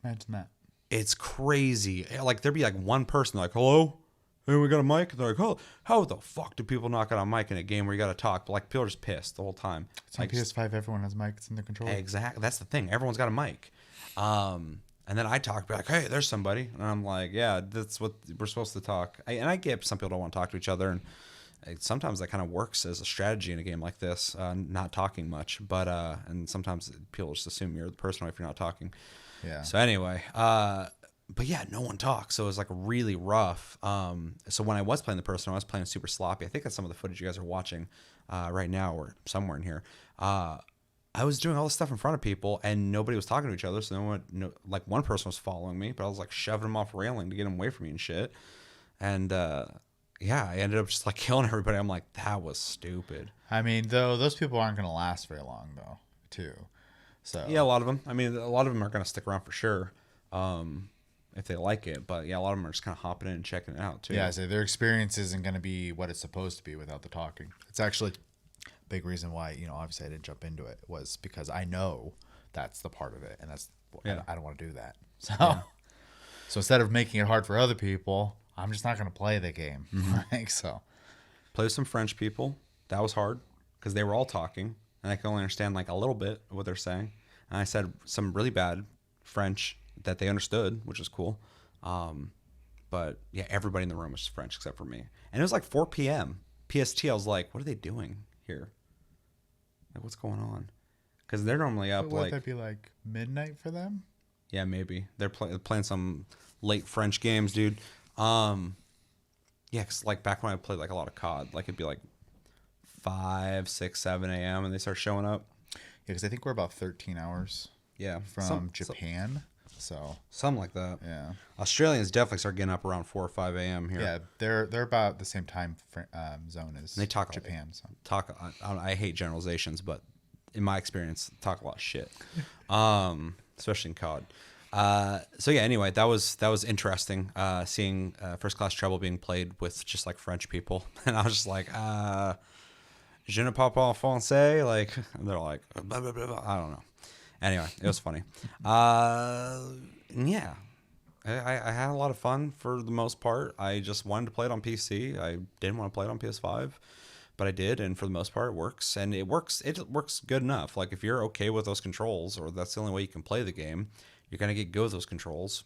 Speaker 2: Imagine that.
Speaker 1: It's crazy. There'd be one person hello? Hey, we got a mic? And they're like, oh, how the fuck do people not get a mic in a game where you got to talk? But people are just pissed the whole time.
Speaker 2: It's on PS5, everyone has mics in their controller.
Speaker 1: Exactly. That's the thing. Everyone's got a mic. And then I talk, be like, hey, there's somebody. And I'm like, yeah, that's what we're supposed to talk. I get some people don't want to talk to each other. And Sometimes that kind of works as a strategy in a game like this, not talking much, but and sometimes people just assume you're the person if you're not talking.
Speaker 2: Yeah.
Speaker 1: So anyway, but yeah, no one talks, so it was like really rough. So when I was playing the person, I was playing super sloppy. I think that's some of the footage you guys are watching right now or somewhere in here. I was doing all this stuff in front of people, and nobody was talking to each other. So like one person was following me, but I was like shoving him off railing to get him away from me and shit. And yeah, I ended up just like killing everybody. I'm like, that was stupid.
Speaker 2: I mean, though, those people aren't going to last very long, though, too. So
Speaker 1: Yeah, a lot of them. I mean, a lot of them are going to stick around for sure. If they like it, but yeah, a lot of them are just kind of hopping in and checking it out too.
Speaker 2: Yeah, so their experience isn't going to be what it's supposed to be without the talking. It's actually a big reason why, obviously I didn't jump into it was because I know that's the part of it, and I don't want to do that. So, so instead of making it hard for other people, I'm just not going to play the game. Like, so,
Speaker 1: play with some French people. That was hard because they were all talking, and I could only understand like a little bit of what they're saying. And I said some really bad French that they understood, which was cool. But yeah, everybody in the room was French except for me. And it was like 4 p.m. PST. I was like, what are they doing here? Like, what's going on? Because they're normally up
Speaker 2: would that be like midnight for them?
Speaker 1: Yeah, maybe. They're playing some late French games, dude. Yeah, because like back when I played like a lot of COD, like it'd be like 5, 6, 7 a.m. and they start showing up.
Speaker 2: Yeah, because I think we're about 13 hours from Japan. So
Speaker 1: something like that.
Speaker 2: Yeah,
Speaker 1: Australians definitely start getting up around 4 or 5 a.m. here.
Speaker 2: Yeah, they're about the same time zone as
Speaker 1: they talk
Speaker 2: Japan. So.
Speaker 1: I hate generalizations, but in my experience, talk a lot of shit, especially in COD. So yeah. Anyway, that was interesting. Seeing First Class Trouble being played with just like French people, and I was just like, je ne parle pas français. Like, and they're like, blah, blah, blah, blah. I don't know. Anyway, it was funny. Yeah, I had a lot of fun for the most part. I just wanted to play it on PC. I didn't want to play it on PS5, but I did, and for the most part, it works. And it works good enough. Like, if you're okay with those controls, or that's the only way you can play the game, you're going to get good with those controls.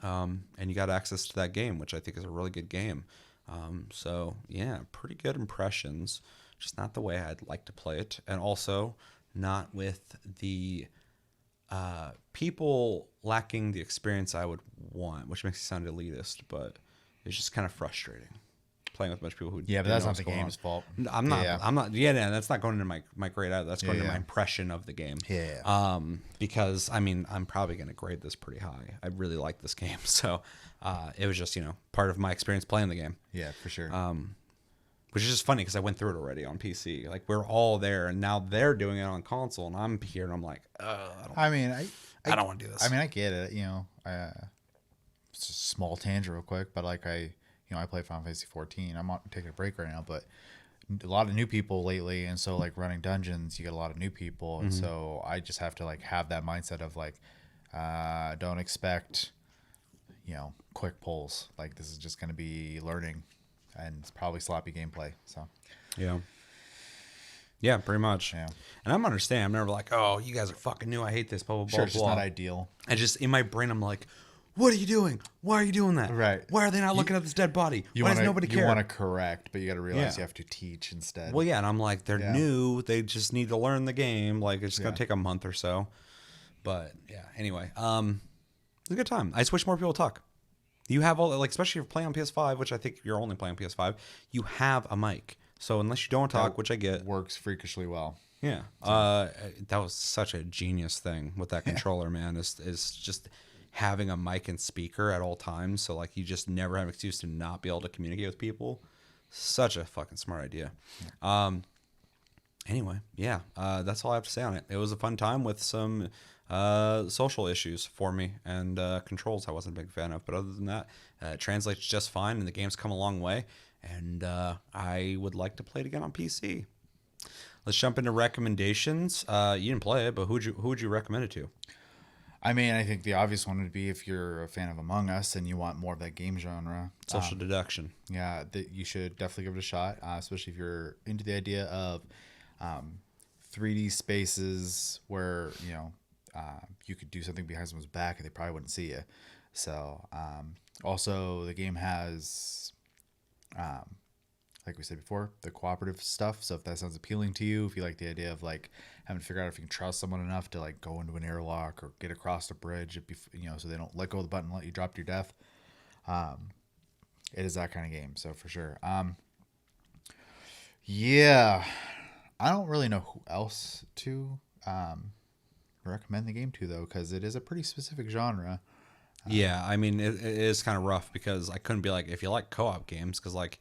Speaker 1: And you got access to that game, which I think is a really good game. So, yeah, pretty good impressions. Just not the way I'd like to play it. And also not with the people lacking the experience I would want, which makes it sound elitist, but it's just kind of frustrating playing with a bunch of people who
Speaker 2: but that's not the game's fault.
Speaker 1: I'm not that's not going into my grade out. That's going into my impression of the game. Because I mean, I'm probably going to grade this pretty high. I really like this game. So it was just, part of my experience playing the game.
Speaker 2: Yeah, for sure.
Speaker 1: Which is just funny because I went through it already on PC. Like, we're all there, and now they're doing it on console, and I'm here, and I'm like, I don't want to do this.
Speaker 2: I mean, I get it. It's a small tangent real quick, but like I play Final Fantasy 14. I'm taking a break right now, but a lot of new people lately, and so like running dungeons, you get a lot of new people, and so I just have to like have that mindset of like, don't expect, quick pulls. Like, this is just going to be learning. And it's probably sloppy gameplay. So,
Speaker 1: yeah, pretty much.
Speaker 2: Yeah,
Speaker 1: and I'm understanding. I'm never like, oh, you guys are fucking new. I hate this. Blah blah blah.
Speaker 2: It's just not ideal.
Speaker 1: I just in my brain, I'm like, what are you doing? Why are you doing that?
Speaker 2: Right?
Speaker 1: Why are they not looking at this dead body? Why does nobody care?
Speaker 2: You want to correct, but you got to realize you have to teach instead.
Speaker 1: Well, yeah, and I'm like, they're new. They just need to learn the game. Like, it's just gonna take a month or so. But yeah, anyway, it was a good time. I just wish more people talk. You have all, like, especially if you're playing on PS5, which I think you're only playing on PS5, you have a mic. So unless you don't talk, which I get,
Speaker 2: works freakishly well.
Speaker 1: Yeah. That was such a genius thing with that controller, man, is just having a mic and speaker at all times. So like, you just never have an excuse to not be able to communicate with people. Such a fucking smart idea. Anyway, yeah, that's all I have to say on it. It was a fun time with some social issues for me, and controls I wasn't a big fan of, but other than that, it translates just fine, and the game's come a long way, and I would like to play it again on PC. Let's jump into recommendations. You didn't play it, but who would you recommend it to?
Speaker 2: I mean, I think the obvious one would be if you're a fan of Among Us and you want more of that game genre.
Speaker 1: Social deduction.
Speaker 2: Yeah, you should definitely give it a shot, especially if you're into the idea of 3D spaces where, you could do something behind someone's back and they probably wouldn't see you. So, also the game has a like we said before, the cooperative stuff. So if that sounds appealing to you, if you like the idea of like having to figure out if you can trust someone enough to like go into an airlock or get across a bridge, so they don't let go of the button and let you drop to your death. It is that kind of game. So for sure. Yeah, I don't really know who else to recommend the game to though, because it is a pretty specific genre.
Speaker 1: Yeah, I mean, it is kind of rough because I couldn't be like, if you like co-op games, because like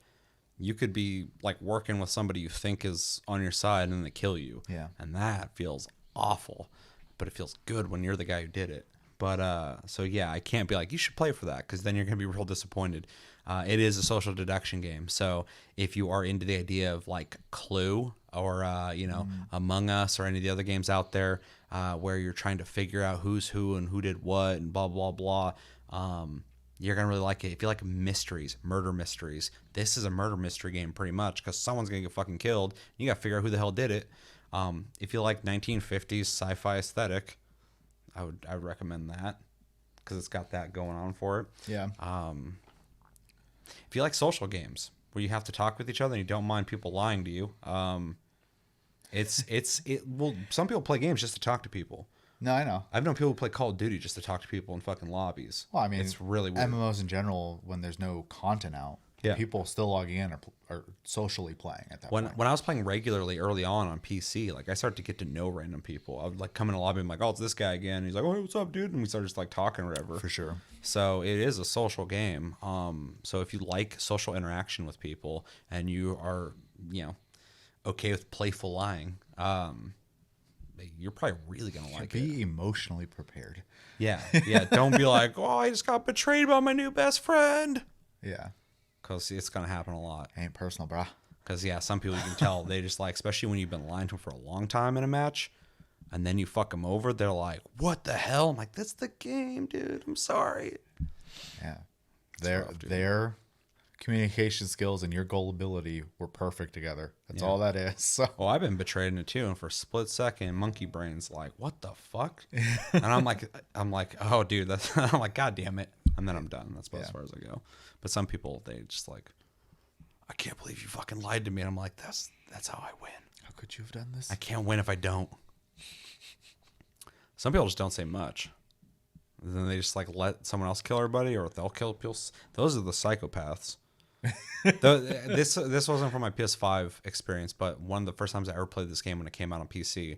Speaker 1: you could be like working with somebody you think is on your side and they kill you.
Speaker 2: Yeah.
Speaker 1: And that feels awful, but it feels good when you're the guy who did it. But so yeah, I can't be like, you should play for that, because then you're going to be real disappointed. It is a social deduction game. So if you are into the idea of like Clue or, Among Us or any of the other games out there where you're trying to figure out who's who and who did what and blah, blah, blah, you're going to really like it. If you like mysteries, murder mysteries, this is a murder mystery game pretty much, because someone's going to get fucking killed. You got to figure out who the hell did it. If you like 1950s sci-fi aesthetic, I would recommend that, because it's got that going on for it.
Speaker 2: Yeah.
Speaker 1: If you like social games where you have to talk with each other and you don't mind people lying to you, well, some people play games just to talk to people.
Speaker 2: No, I know.
Speaker 1: I've known people who play Call of Duty just to talk to people in fucking lobbies.
Speaker 2: Well, I mean,
Speaker 1: it's really weird.
Speaker 2: MMOs in general, when there's no content out,
Speaker 1: Yeah.
Speaker 2: people still logging in or socially playing at that point.
Speaker 1: When I was playing regularly early on PC, like I started to get to know random people. I would like come in a lobby and I'm like, oh, it's this guy again. And he's like, oh, hey, what's up, dude? And we started just like talking or whatever.
Speaker 2: For sure.
Speaker 1: So it is a social game. So if you like social interaction with people and you are, okay with playful lying, you're probably really gonna like it.
Speaker 2: Be emotionally prepared.
Speaker 1: Yeah. Don't be like, oh, I just got betrayed by my new best friend.
Speaker 2: Yeah.
Speaker 1: Because it's gonna happen a lot.
Speaker 2: Ain't personal, brah.
Speaker 1: Because some people you can tell they just like, especially when you've been lying to them for a long time in a match, and then you fuck them over. They're like, "What the hell?" I'm like, "That's the game, dude. I'm sorry."
Speaker 2: Yeah, their communication skills and your gullibility were perfect together. That's all that is. So.
Speaker 1: Well, I've been betrayed in it too, and for a split second, Monkey Brain's like, "What the fuck?" And I'm like, "Oh, dude, that's." I'm like, "God damn it!" And then I'm done. That's about as far as I go. But some people, they just like, I can't believe you fucking lied to me. And I'm like, that's how I win.
Speaker 2: How could you have done this?
Speaker 1: I can't win if I don't. Some people just don't say much. Then they just like let someone else kill everybody, or they'll kill people. Those are the psychopaths. This wasn't from my PS5 experience, but one of the first times I ever played this game when it came out on PC,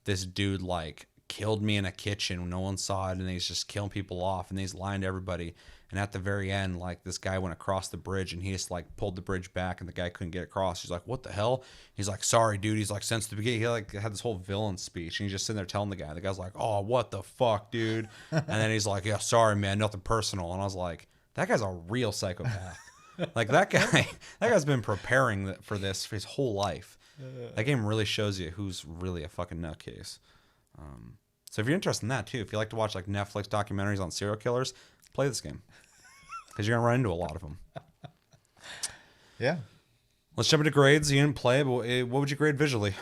Speaker 1: this dude like killed me in a kitchen when no one saw it, and he's just killing people off, and he's lying to everybody. And at the very end, like this guy went across the bridge, and he just like pulled the bridge back, and the guy couldn't get across. He's like, "What the hell?" He's like, "Sorry, dude." He's like, since the beginning, he like had this whole villain speech, and he's just sitting there telling the guy. The guy's like, "Oh, what the fuck, dude?" And then he's like, "Yeah, sorry, man, nothing personal." And I was like, that guy's a real psychopath. Like that guy's been preparing for this for his whole life. That game really shows you who's really a fucking nutcase. So if you're interested in that too, if you like to watch like Netflix documentaries on serial killers, play this game, because you're gonna run into a lot of them.
Speaker 2: Yeah.
Speaker 1: Let's jump into grades. You didn't play, but what would you grade visually?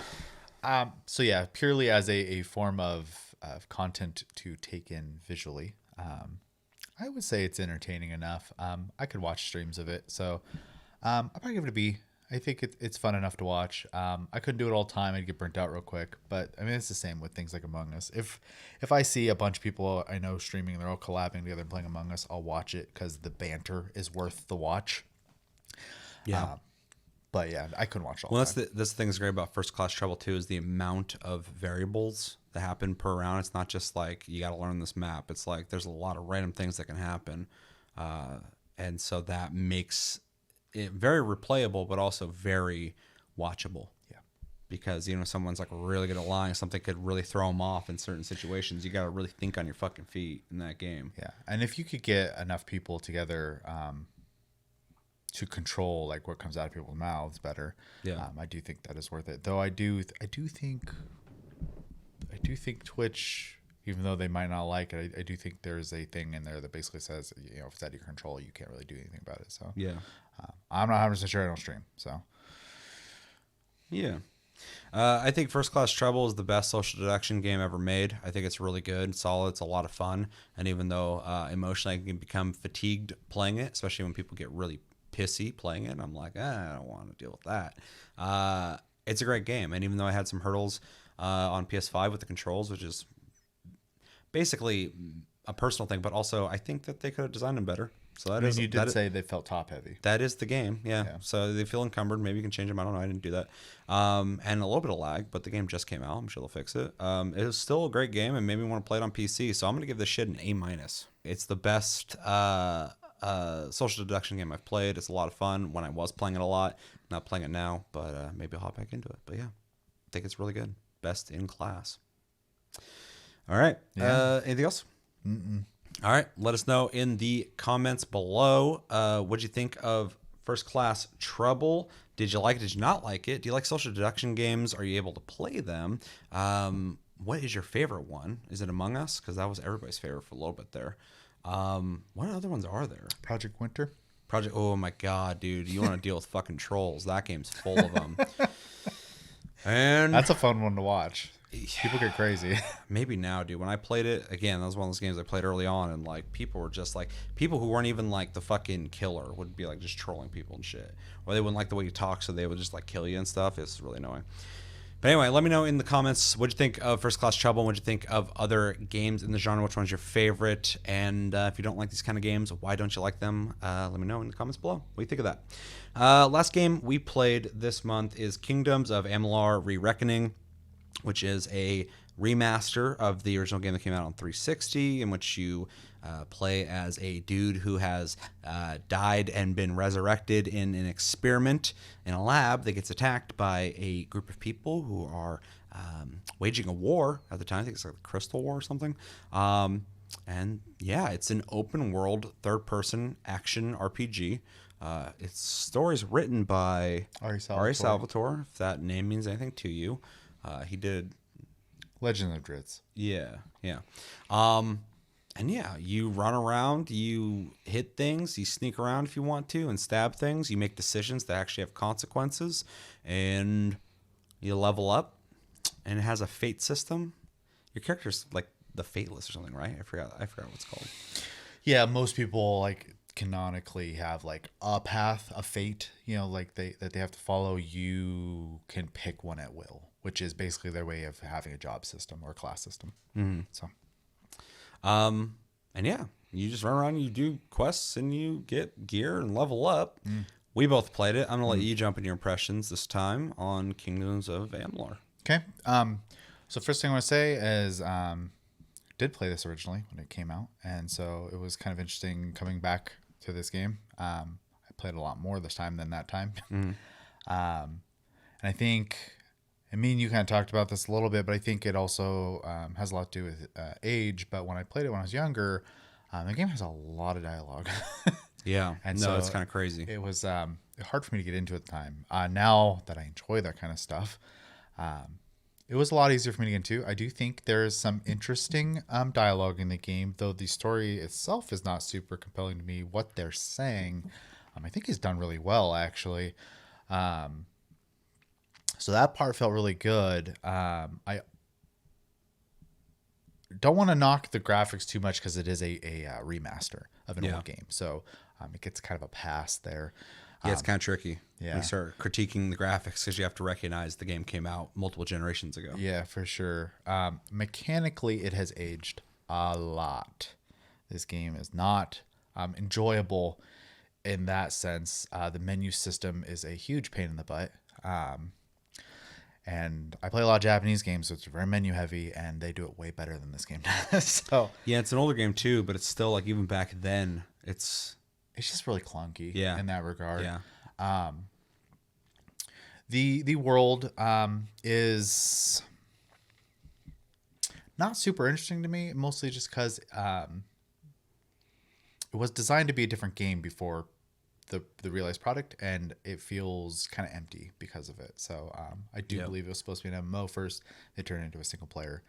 Speaker 2: So yeah, purely as a form of content to take in visually, I would say it's entertaining enough. I could watch streams of it, so I'll probably give it a B. I think it's fun enough to watch. I couldn't do it all the time. I'd get burnt out real quick. But I mean, it's the same with things like Among Us. If I see a bunch of people I know streaming, they're all collabing together and playing Among Us, I'll watch it because the banter is worth the watch.
Speaker 1: Yeah.
Speaker 2: But yeah, I couldn't watch all
Speaker 1: Well,
Speaker 2: the time.
Speaker 1: that's the thing that's great about First Class Trouble too, is the amount of variables that happen per round. It's not just like you got to learn this map. It's like there's a lot of random things that can happen, and so that makes it very replayable, but also very watchable.
Speaker 2: Yeah.
Speaker 1: Because someone's like really good at lying, something could really throw them off in certain situations. You got to really think on your fucking feet in that game.
Speaker 2: Yeah, and if you could get enough people together to control like what comes out of people's mouths better, I do think that is worth it. Though I do think Twitch, even though they might not like it, I do think there's a thing in there that basically says, if it's out of your control, you can't really do anything about it. So
Speaker 1: yeah,
Speaker 2: I'm not 100% sure. I don't stream, so
Speaker 1: yeah. I think First Class Trouble is the best social deduction game ever made. I think it's really good, solid. It's a lot of fun, and even though emotionally I can become fatigued playing it, especially when people get really pissy playing it. I'm like, I don't want to deal with that. It's a great game, and even though I had some hurdles on PS5 with the controls, which is basically a personal thing, but also I think that they could have designed them better. So that is,
Speaker 2: you did say they felt top heavy.
Speaker 1: that is the game, yeah. So they feel encumbered. Maybe you can change them. I don't know. I didn't do that. And a little bit of lag, but the game just came out. I'm sure they'll fix it. It was still a great game, and made me want to play it on PC. So I'm gonna give this shit an A-. It's the best social deduction game I've played. It's a lot of fun when I was playing it a lot. Not playing it now, but maybe I'll hop back into it. But yeah, I think it's really good. Best in class. All right. Anything else? All right. Let us know in the comments below. What'd you think of First Class Trouble? Did you like it? Did you not like it? Do you like social deduction games? Are you able to play them? What is your favorite one? Is it Among Us? Because that was everybody's favorite for a little bit there. What other ones are there?
Speaker 2: Project Winter.
Speaker 1: Oh my God, dude. You want to deal with fucking trolls. That game's full of them. And
Speaker 2: That's a fun one to watch. People get crazy.
Speaker 1: Maybe now, dude. When I played it, again, that was one of those games I played early on, and like people were just like, people who weren't even like the fucking killer would be like just trolling people and shit. Or they wouldn't like the way you talk, so they would just like kill you and stuff. It's really annoying. But anyway, let me know in the comments what'd you think of First Class Trouble, and what'd you think of other games in the genre, which one's your favorite, and if you don't like these kind of games, why don't you like them? Let me know in the comments below. What do you think of that? Last game we played this month is Kingdoms of Amalur: ReReckoning, which is a remaster of the original game that came out on 360, in which you play as a dude who has died and been resurrected in an experiment in a lab that gets attacked by a group of people who are waging a war at the time. I think it's like the Crystal War or something. And yeah, it's an open world third-person action RPG. Its story's written by
Speaker 2: Ari
Speaker 1: Salvatore, if that name means anything to you. He did
Speaker 2: Legend of Dritz.
Speaker 1: Yeah. And yeah, you run around, you hit things, you sneak around if you want to, and stab things. You make decisions that actually have consequences, and you level up. And it has a fate system. Your character's like the Fateless or something, right? I forgot what it's called.
Speaker 2: Yeah, most people like canonically have like a path, a fate. You know, like they have to follow. You can pick one at will, which is basically their way of having a job system or a class system.
Speaker 1: Mm-hmm.
Speaker 2: So.
Speaker 1: And yeah, you just run around, you do quests, and you get gear and level up. We both played it. I'm gonna let you jump in your impressions this time on Kingdoms of Amalur.
Speaker 2: Okay. So first thing I want to say is, did play this originally when it came out, and so it was kind of interesting coming back to this game. I played a lot more this time than that time, and I think. I mean, you kind of talked about this a little bit, but I think it also has a lot to do with age. But when I played it when I was younger, the game has a lot of dialogue.
Speaker 1: Yeah,
Speaker 2: and
Speaker 1: no,
Speaker 2: so
Speaker 1: it's kind of crazy.
Speaker 2: It was hard for me to get into at the time. Now that I enjoy that kind of stuff, it was a lot easier for me to get into. I do think there's some interesting dialogue in the game, though the story itself is not super compelling to me. What they're saying, I think is done really well, actually. So that part felt really good. I don't want to knock the graphics too much because it is a remaster of an old game. So it gets kind of a pass there.
Speaker 1: Yeah, it's kind of tricky.
Speaker 2: Yeah.
Speaker 1: We start critiquing the graphics because you have to recognize the game came out multiple generations ago.
Speaker 2: Yeah, for sure. Mechanically, it has aged a lot. This game is not enjoyable in that sense. The menu system is a huge pain in the butt. And I play a lot of Japanese games, so it's very menu heavy, and they do it way better than this game does. So
Speaker 1: yeah, it's an older game too, but it's still like even back then, it's
Speaker 2: just really clunky.
Speaker 1: Yeah.
Speaker 2: In that regard.
Speaker 1: Yeah.
Speaker 2: The world is not super interesting to me, mostly just because it was designed to be a different game before the realized product, and it feels kind of empty because of it. So I do believe it was supposed to be an MMO first. They turned it into a single player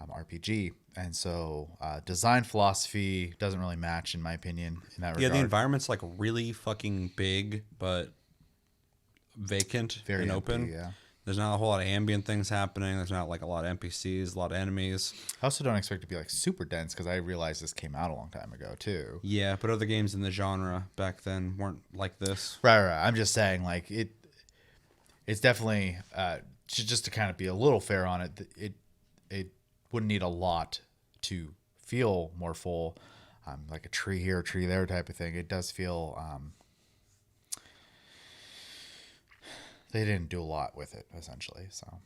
Speaker 2: RPG, and so design philosophy doesn't really match, in my opinion, in that regard.
Speaker 1: Yeah, the environment's like really fucking big, but vacant
Speaker 2: Very
Speaker 1: and
Speaker 2: empty,
Speaker 1: open.
Speaker 2: yeah.
Speaker 1: There's not a whole lot of ambient things happening. There's not like a lot of NPCs, a lot of enemies.
Speaker 2: I also don't expect it to be like super dense because I realized this came out a long time ago too.
Speaker 1: Yeah, but other games in the genre back then weren't like this.
Speaker 2: Right. I'm just saying, like it's definitely just to kind of be a little fair on it. It wouldn't need a lot to feel more full, like a tree here, a tree there type of thing. It does feel they didn't do a lot with it essentially. So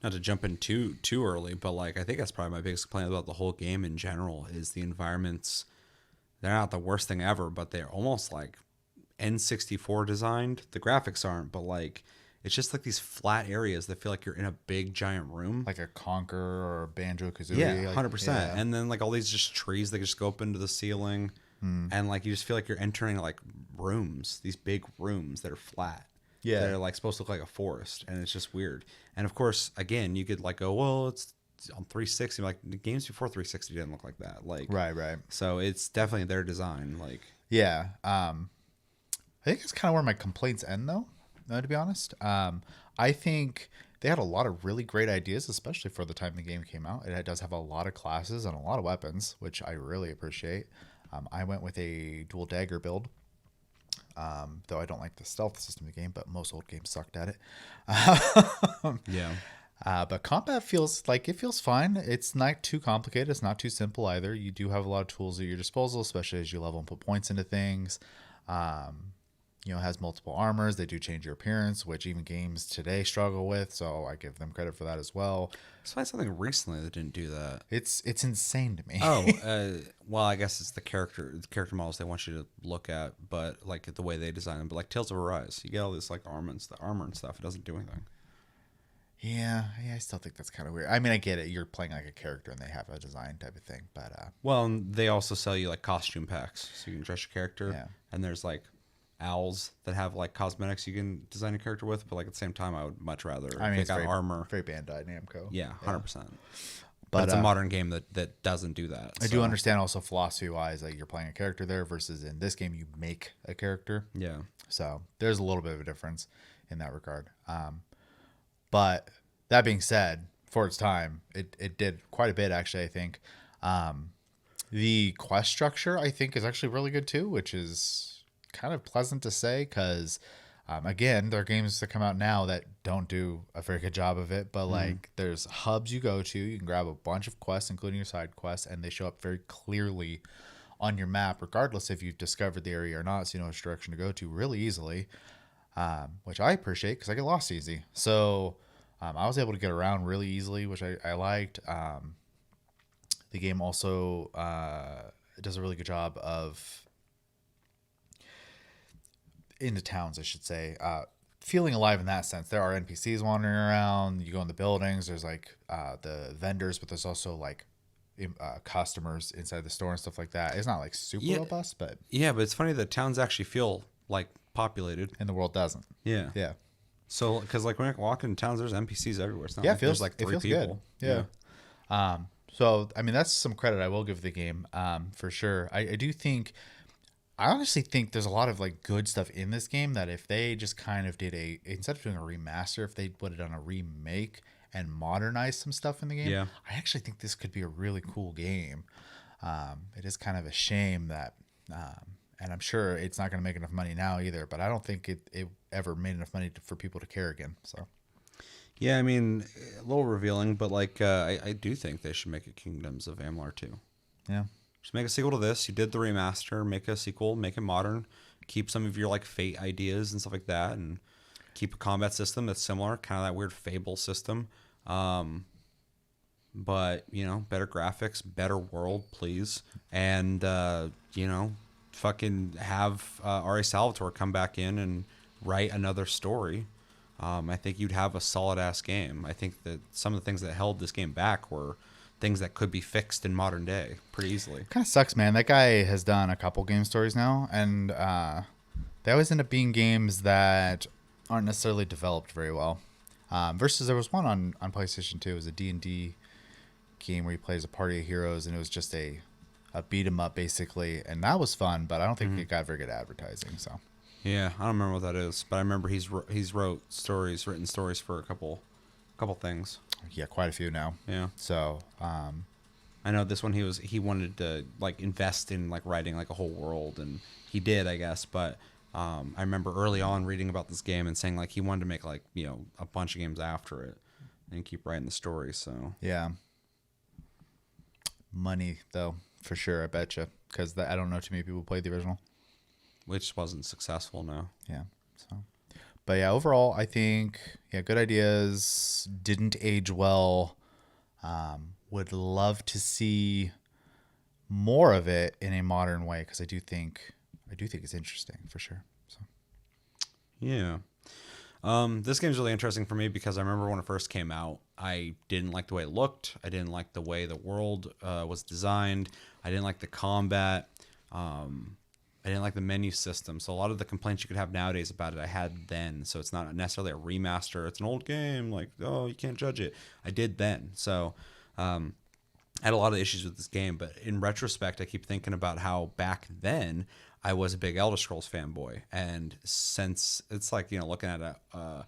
Speaker 1: Not to jump in too early, but like I think that's probably my biggest complaint about the whole game in general is the environments. They're not the worst thing ever, but they're almost like N64 designed. The graphics aren't, but like it's just like these flat areas that feel like you're in a big giant room.
Speaker 2: like a Conquer or a Banjo Kazooie.
Speaker 1: Yeah,
Speaker 2: like,
Speaker 1: 100%.
Speaker 2: yeah.
Speaker 1: And then like all these just trees that just go up into the ceiling, and like you just feel like you're entering like rooms, these big rooms that are flat.
Speaker 2: Yeah.
Speaker 1: That are like supposed to look like a forest, and it's just weird. And of course, again, you could like go, well, it's on 360. Like the games before 360 didn't look like that. Like
Speaker 2: Right.
Speaker 1: So it's definitely their design. Like
Speaker 2: Yeah. I think it's kind of where my complaints end, though, to be honest. I think they had a lot of really great ideas, especially for the time the game came out. It does have a lot of classes and a lot of weapons, which I really appreciate. I went with a dual dagger build, though I don't like the stealth system of the game, but most old games sucked at it.
Speaker 1: yeah,
Speaker 2: But combat feels fine. It's not too complicated. It's not too simple either. You do have a lot of tools at your disposal, especially as you level and put points into things. It has multiple armors. They do change your appearance, which even games today struggle with. So I give them credit for that as well.
Speaker 1: let's find something recently that didn't do that.
Speaker 2: It's insane to me.
Speaker 1: Oh, well, I guess it's the character models they want you to look at, but like the way they design them. But like Tales of Arise, you get all this like armor and stuff. It doesn't do anything.
Speaker 2: Yeah, I still think that's kind of weird. I mean, I get it. You're playing like a character and they have a design type of thing, but
Speaker 1: Well, and they also sell you like costume packs, so you can dress your character.
Speaker 2: Yeah.
Speaker 1: And there's like owls that have like cosmetics you can design your character with, but like at the same time, I would much rather pick
Speaker 2: it's
Speaker 1: out
Speaker 2: very,
Speaker 1: armor.
Speaker 2: very Bandai Namco.
Speaker 1: Yeah, 100%. But
Speaker 2: But
Speaker 1: it's a modern game that doesn't do that.
Speaker 2: I do understand also philosophy-wise that you're playing a character there versus in this game you make a character.
Speaker 1: Yeah.
Speaker 2: So there's a little bit of a difference in that regard. But that being said, for its time, it did quite a bit, actually, I think. The quest structure, I think, is actually really good, too, which is kind of pleasant to say because, again, there are games that come out now that don't do a very good job of it. But, like, there's hubs you go to. You can grab a bunch of quests, including your side quests, and they show up very clearly on your map, regardless if you've discovered the area or not, so you know which direction to go to really easily, which I appreciate because I get lost easy. So I was able to get around really easily, which I liked. The game also does a really good job of, in the towns, I should say, feeling alive in that sense. There are NPCs wandering around. You go in the buildings. There's like the vendors, but there's also like customers inside the store and stuff like that. It's not like super robust, but
Speaker 1: it's funny that towns actually feel like populated,
Speaker 2: and the world doesn't.
Speaker 1: Yeah. So because like when you're walking in towns, there's NPCs everywhere. It's not like there's like three people.
Speaker 2: Good. Yeah. So I mean that's some credit I will give the game for sure. I honestly think there's a lot of like good stuff in this game that if they just kind of did instead of doing a remaster, if they would have done a remake and modernize some stuff in the game, I actually think this could be a really cool game. It is kind of a shame that, and I'm sure it's not going to make enough money now either, but I don't think it ever made enough money for people to care again. So,
Speaker 1: yeah, I mean, a little revealing, but like I do think they should make a Kingdoms of Amalur too.
Speaker 2: Yeah.
Speaker 1: Just make a sequel to this. You did the remaster, make a sequel, make it modern, keep some of your like Fate ideas and stuff like that, and keep a combat system that's similar, kind of that weird Fable system. But better graphics, better world, please, and fucking have Ari Salvatore come back in and write another story. I think you'd have a solid ass game. I think that some of the things that held this game back were things that could be fixed in modern day pretty easily.
Speaker 2: Kind of sucks, man. That guy has done a couple game stories now, and they always end up being games that aren't necessarily developed very well. Versus there was one on PlayStation 2. It was a D&D game where you play as a party of heroes, and it was just a beat 'em up basically, and that was fun, but I don't think it got very good advertising. So
Speaker 1: Yeah, I don't remember what that is, but I remember he's written stories for a couple things.
Speaker 2: Yeah, quite a few now.
Speaker 1: Yeah.
Speaker 2: So,
Speaker 1: I know this one he wanted to like invest in like writing like a whole world, and he did, I guess. But I remember early on reading about this game and saying like he wanted to make like a bunch of games after it and keep writing the story. So
Speaker 2: yeah. Money, though, for sure, I bet you. Because I don't know too many people played the original.
Speaker 1: which wasn't successful. No.
Speaker 2: Yeah. So, but yeah, overall, I think, yeah, good ideas. Didn't age well. Would love to see more of it in a modern way because I do think it's interesting for sure. So
Speaker 1: Yeah. This game's really interesting for me because I remember when it first came out, I didn't like the way it looked. I didn't like the way the world was designed. I didn't like the combat. I didn't like the menu system. So a lot of the complaints you could have nowadays about it, I had then. So it's not necessarily a remaster. It's an old game. Like, oh, you can't judge it. I did then. So I had a lot of issues with this game. But in retrospect, I keep thinking about how back then I was a big Elder Scrolls fanboy. And since it's like, looking at a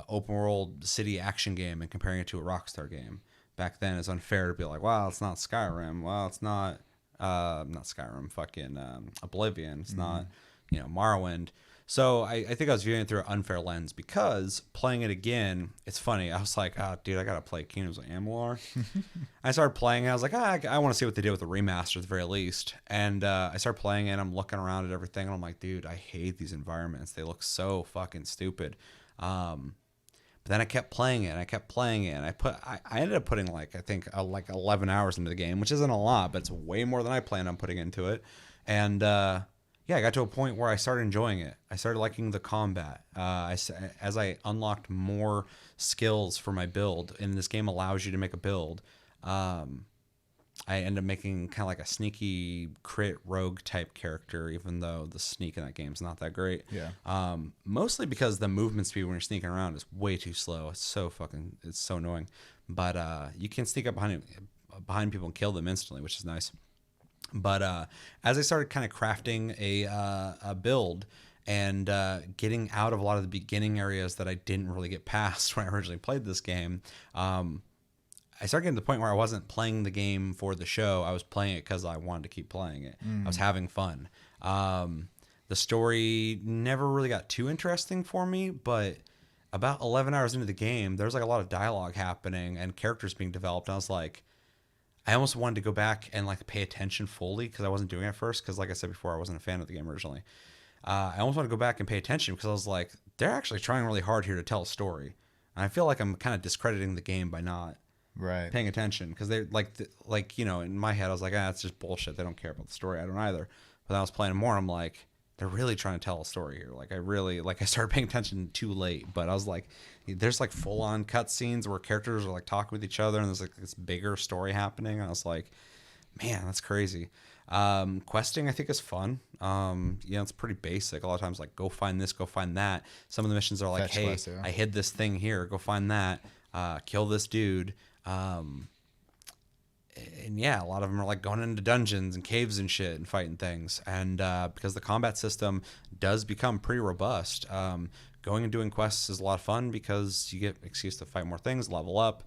Speaker 1: open world city action game and comparing it to a Rockstar game. Back then, it's unfair to be like, wow, it's not Skyrim. Well, it's not Skyrim, fucking Oblivion. It's not, Morrowind. So I think I was viewing it through an unfair lens because playing it again, it's funny. I was like, oh, dude, I got to play Kingdoms of Amalur. I started playing it. I was like, I want to see what they did with the remaster at the very least. And I started playing it. I'm looking around at everything. And I'm like, dude, I hate these environments. They look so fucking stupid. But then I kept playing it, and I kept playing it, and I ended up putting like 11 hours into the game, which isn't a lot, but it's way more than I planned on putting into it. And yeah, I got to a point where I started enjoying it. I started liking the combat. As I unlocked more skills for my build, and this game allows you to make a build. I end up making kind of like a sneaky crit rogue type character, even though the sneak in that game is not that great.
Speaker 2: yeah,
Speaker 1: Mostly because the movement speed when you're sneaking around is way too slow. It's so annoying. But you can sneak up behind people and kill them instantly, which is nice. But as I started kind of crafting a build and getting out of a lot of the beginning areas that I didn't really get past when I originally played this game, I started getting to the point where I wasn't playing the game for the show. I was playing it because I wanted to keep playing it. I was having fun. The story never really got too interesting for me, but about 11 hours into the game, there's like a lot of dialogue happening and characters being developed. And I was like, I almost wanted to go back and like pay attention fully because I wasn't doing it at first. Because like I said before, I wasn't a fan of the game originally. I almost want to go back and pay attention because I was like, they're actually trying really hard here to tell a story. And I feel like I'm kind of discrediting the game by not
Speaker 2: right.
Speaker 1: paying attention because they're like in my head I was like, it's just bullshit. They don't care about the story. I don't either. But then I was playing more. I'm like, they're really trying to tell a story here. Like I started paying attention too late. But I was like, there's like full on cutscenes where characters are like talking with each other and there's like this bigger story happening. And I was like, man, that's crazy. Questing I think is fun. It's pretty basic. A lot of times like go find this, go find that. Some of the missions are like,
Speaker 2: Fetch
Speaker 1: hey,
Speaker 2: quests, yeah.
Speaker 1: I hid this thing here. Go find that. Kill this dude. And yeah, a lot of them are like going into dungeons and caves and shit and fighting things. And because the combat system does become pretty robust, going and doing quests is a lot of fun because you get excuse to fight more things, level up,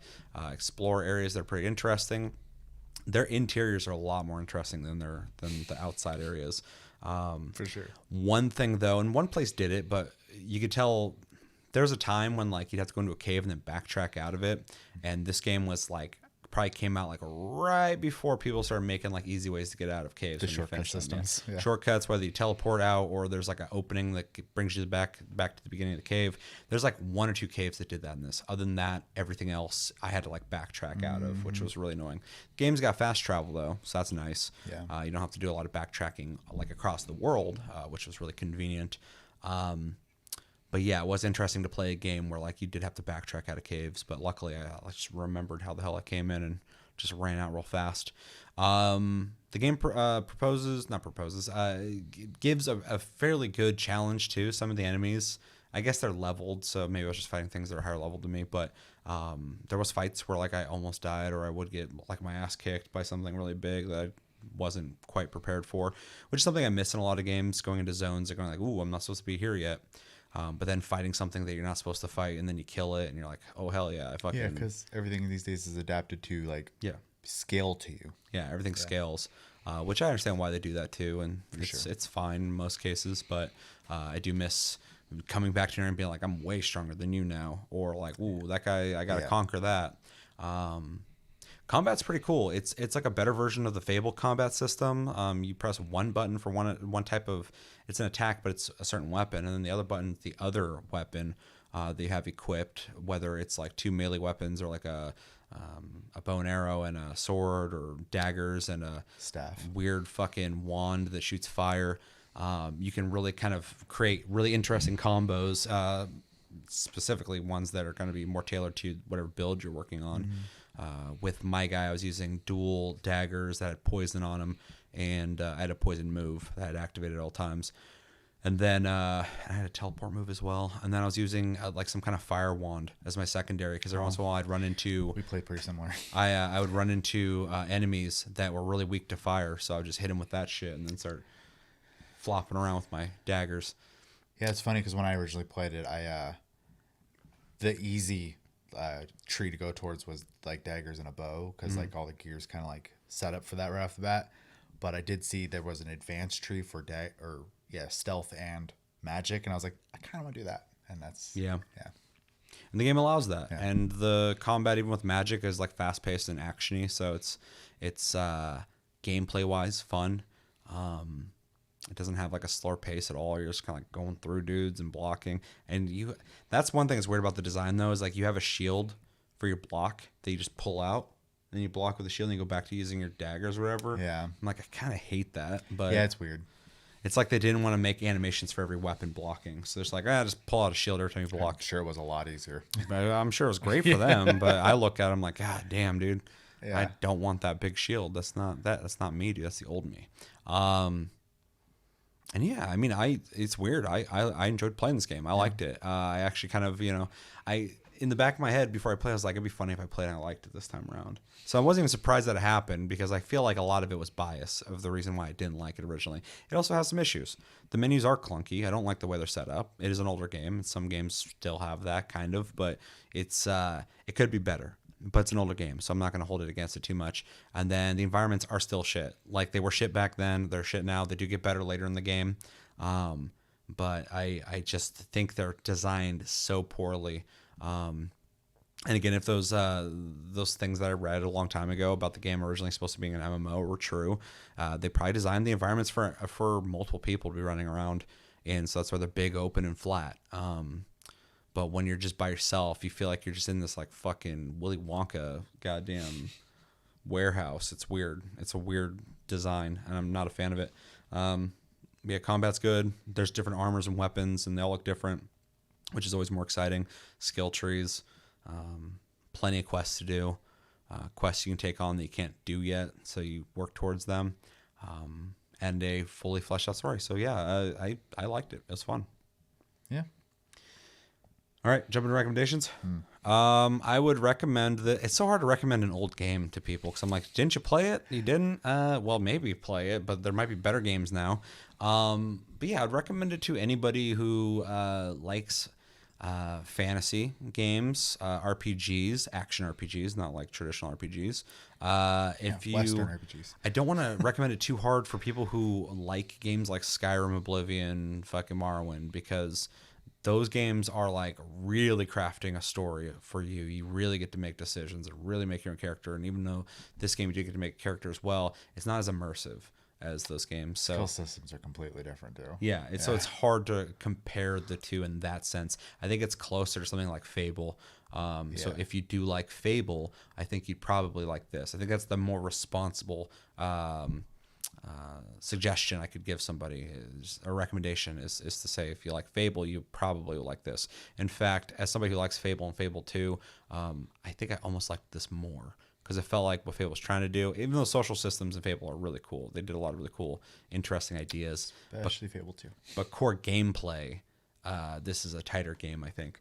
Speaker 1: explore areas that are pretty interesting. Their interiors are a lot more interesting than the outside areas.
Speaker 2: For sure.
Speaker 1: One thing though, and one place did it, but you could tell there was a time when like you'd have to go into a cave and then backtrack out of it. And this game was like probably came out like right before people started making like easy ways to get out of caves.
Speaker 2: The shortcut systems.
Speaker 1: Yeah. Shortcuts, whether you teleport out or there's like an opening that brings you back to the beginning of the cave. There's like one or two caves that did that in this. Other than that, everything else I had to like backtrack out of, which was really annoying. Game's got fast travel though, so that's nice.
Speaker 2: Yeah.
Speaker 1: You don't have to do a lot of backtracking like across the world, which was really convenient. But yeah, it was interesting to play a game where like you did have to backtrack out of caves, but luckily I just remembered how the hell I came in and just ran out real fast. The game gives a fairly good challenge to some of the enemies. I guess they're leveled, so maybe I was just fighting things that are higher leveled than me. But there was fights where like I almost died, or I would get like my ass kicked by something really big that wasn't quite prepared for, which is something I miss in a lot of games. Going into zones, they're going like, "Ooh, I'm not supposed to be here yet," but then fighting something that you're not supposed to fight, and then you kill it, and you're like, "Oh hell yeah, I fucking
Speaker 2: Yeah, because everything these days is adapted to like
Speaker 1: yeah."
Speaker 2: scale to you.
Speaker 1: Yeah, everything scales, which I understand why they do that too, and it's fine in most cases. But I do miss coming back to here and being like, I'm way stronger than you now, or like, ooh, that guy, I gotta conquer that. Combat's pretty cool. It's like a better version of the Fable combat system. You press one button for one type of, it's an attack, but it's a certain weapon, and then the other button, the other weapon they have equipped, whether it's like two melee weapons or like a bow and arrow and a sword or daggers and a
Speaker 2: Staff.
Speaker 1: weird fucking wand that shoots fire. You can really kind of create really interesting combos, specifically ones that are going to be more tailored to whatever build you're working on. With my guy, I was using dual daggers that had poison on them, and I had a poison move that I had activated at all times. And then I had a teleport move as well. And then I was using like some kind of fire wand as my secondary, because every once in a while I'd run into...
Speaker 2: We played pretty similar.
Speaker 1: I would run into enemies that were really weak to fire, so I would just hit them with that shit and then start flopping around with my daggers.
Speaker 2: Yeah, it's funny because when I originally played it, the easy tree to go towards was like daggers and a bow, because like all the gears kind of like set up for that right off the bat. But I did see there was an advanced tree for stealth and magic, and I was like, I kind of want to do that, and that's
Speaker 1: yeah. And the game allows that, and the combat even with magic is like fast paced and actiony, so it's gameplay wise fun. It doesn't have like a slower pace at all. You're just kind of like going through dudes and blocking, and that's one thing that's weird about the design though, is like you have a shield for your block that you just pull out. Then you block with the shield and you go back to using your daggers or whatever.
Speaker 2: Yeah.
Speaker 1: I'm like, I kind of hate that. But
Speaker 2: yeah, it's weird.
Speaker 1: It's like they didn't want to make animations for every weapon blocking. So it's like, just pull out a shield every time you block.
Speaker 2: I'm sure it was a lot easier.
Speaker 1: I'm sure it was great for them. But I look at them like, God damn, dude.
Speaker 2: Yeah.
Speaker 1: I don't want that big shield. That's not me, dude. That's the old me. And yeah, I mean, it's weird. I enjoyed playing this game. I liked it. I actually kind of, in the back of my head before I played, I was like, it'd be funny if I played and I liked it this time around. So I wasn't even surprised that it happened, because I feel like a lot of it was bias of the reason why I didn't like it originally. It also has some issues. The menus are clunky. I don't like the way they're set up. It is an older game. Some games still have that kind of, but it could be better. But it's an older game, so I'm not going to hold it against it too much. And then the environments are still shit. Like, they were shit back then. They're shit now. They do get better later in the game. But I just think they're designed so poorly. And again, if those things that I read a long time ago about the game originally supposed to be an MMO were true, they probably designed the environments for multiple people to be running around, and so that's why they're big, open, and flat. But when you're just by yourself, you feel like you're just in this like fucking Willy Wonka goddamn warehouse. It's weird. It's a weird design, and I'm not a fan of it. Yeah, combat's good. There's different armors and weapons, and they all look different, which is always more exciting. Skill trees, plenty of quests to do. Quests you can take on that you can't do yet, so you work towards them. And a fully fleshed out story. So yeah, I liked it. It was fun.
Speaker 2: Yeah.
Speaker 1: All right, jump into recommendations. I would recommend that. It's so hard to recommend an old game to people, because I'm like, didn't you play it? You didn't? Well, maybe play it, but there might be better games now. But yeah, I'd recommend it to anybody who likes fantasy games, RPGs, action RPGs, not like traditional RPGs.
Speaker 2: Western RPGs.
Speaker 1: I don't want to recommend it too hard for people who like games like Skyrim, Oblivion, fucking Morrowind, because those games are like really crafting a story for you. You really get to make decisions and really make your own character. And even though this game you do get to make a character as well, it's not as immersive as those games. So
Speaker 2: skill systems are completely different too.
Speaker 1: Yeah, so it's hard to compare the two in that sense. I think it's closer to something like Fable. So if you do like Fable, I think you'd probably like this. I think that's the more responsible suggestion I could give somebody. A recommendation is to say, if you like Fable, you probably will like this. In fact, as somebody who likes Fable and Fable 2, I think I almost liked this more, because it felt like what Fable was trying to do, even though social systems in Fable are really cool. They did a lot of really cool, interesting ideas.
Speaker 2: Especially Fable 2.
Speaker 1: But core gameplay, this is a tighter game, I think.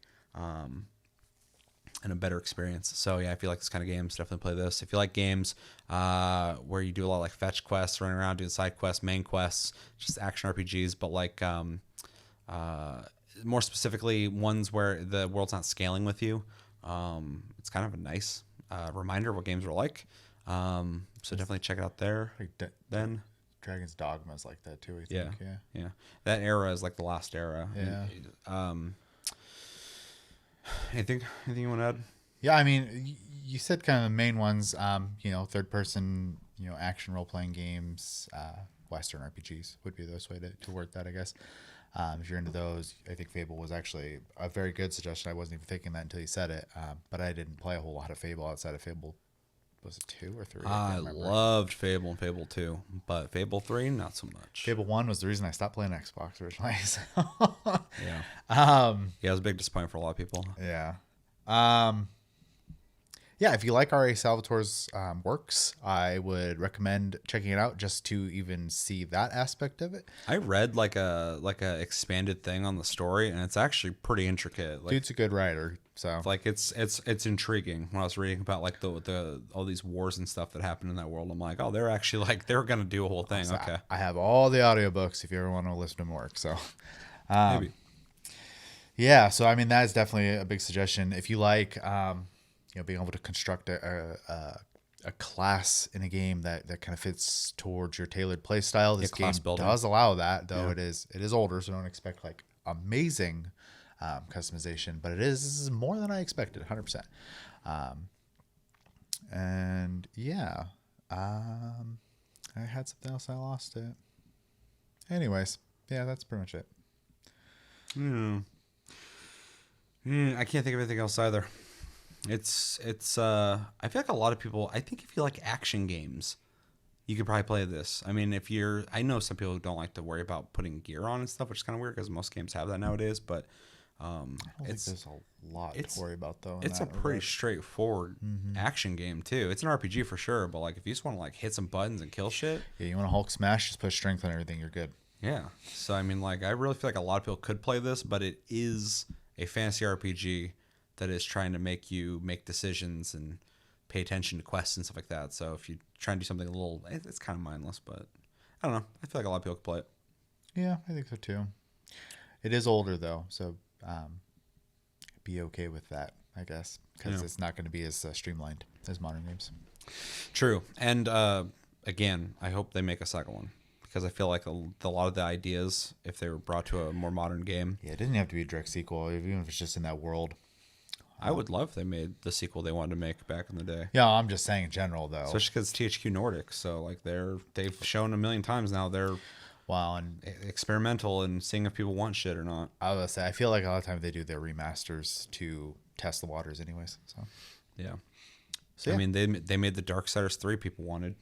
Speaker 1: and a better experience. So yeah, if you like this kind of games, definitely play this. If you like games where you do a lot of like fetch quests, running around doing side quests, main quests, just action RPGs, but like more specifically ones where the world's not scaling with you, it's kind of a nice reminder of what games are like. So definitely check it out there.
Speaker 2: Like
Speaker 1: Then
Speaker 2: Dragon's Dogma is like that too, I
Speaker 1: yeah,
Speaker 2: think.
Speaker 1: yeah, that era is like the last era.
Speaker 2: Yeah.
Speaker 1: Anything you want to add?
Speaker 2: Yeah, I mean, you said kind of the main ones, third person, action role playing games, Western RPGs would be the best way to word that, I guess. If you're into those, I think Fable was actually a very good suggestion. I wasn't even thinking that until you said it. But I didn't play a whole lot of Fable outside of Fable. Was it 2 or 3?
Speaker 1: I loved Fable and Fable 2, but Fable 3, not so much.
Speaker 2: Fable 1 was the reason I stopped playing Xbox originally. So.
Speaker 1: Yeah.
Speaker 2: Yeah,
Speaker 1: it was a big disappointment for a lot of people.
Speaker 2: Yeah. Yeah, if you like R.A. Salvatore's works, I would recommend checking it out just to even see that aspect of it.
Speaker 1: I read like a expanded thing on the story, and it's actually pretty intricate. Like,
Speaker 2: Dude's a good writer, so
Speaker 1: like it's intriguing. When I was reading about like the all these wars and stuff that happened in that world, I'm like, oh, they're actually like they're gonna do a whole thing.
Speaker 2: So
Speaker 1: okay,
Speaker 2: I have all the audiobooks if you ever want to listen to them work. So
Speaker 1: maybe.
Speaker 2: Yeah, so I mean that is definitely a big suggestion. If you like being able to construct a class in a game that kind of fits towards your tailored play style. This game does allow that, though. Yeah. It is older, so don't expect like amazing customization, but it is more than I expected, 100%. And yeah, I had something else, I lost it. Anyways, yeah, that's pretty much it.
Speaker 1: I can't think of anything else either. It's I feel like a lot of people, I think if you like action games, you could probably play this. I mean, I know some people don't like to worry about putting gear on and stuff, which is kind of weird because most games have that nowadays, but
Speaker 2: I don't think there's a lot to worry about though.
Speaker 1: It's a pretty straightforward action game too. It's an RPG for sure, but like if you just want to like hit some buttons and kill shit.
Speaker 2: Yeah, you want to Hulk smash, just put strength on everything, you're good.
Speaker 1: Yeah. So I mean, like I really feel like a lot of people could play this, but it is a fantasy RPG that is trying to make you make decisions and pay attention to quests and stuff like that. So if you try and do something a little, it's kind of mindless, but I don't know. I feel like a lot of people could play it.
Speaker 2: Yeah, I think so too. It is older though, so be okay with that, I guess, because it's not going to be as streamlined as modern games.
Speaker 1: True. And again, I hope they make a second one because I feel like a lot of the ideas, if they were brought to a more modern game.
Speaker 2: Yeah, it doesn't have to be a direct sequel, even if it's just in that world.
Speaker 1: I would love if they made the sequel they wanted to make back in the day.
Speaker 2: Yeah, I'm just saying in general, though.
Speaker 1: Especially because THQ Nordic, so like they've shown a million times now they're
Speaker 2: and
Speaker 1: experimental and seeing if people want shit or not.
Speaker 2: I was gonna say I feel like a lot of times they do their remasters to test the waters, anyways. So
Speaker 1: yeah, I mean they made the Darksiders 3 people wanted.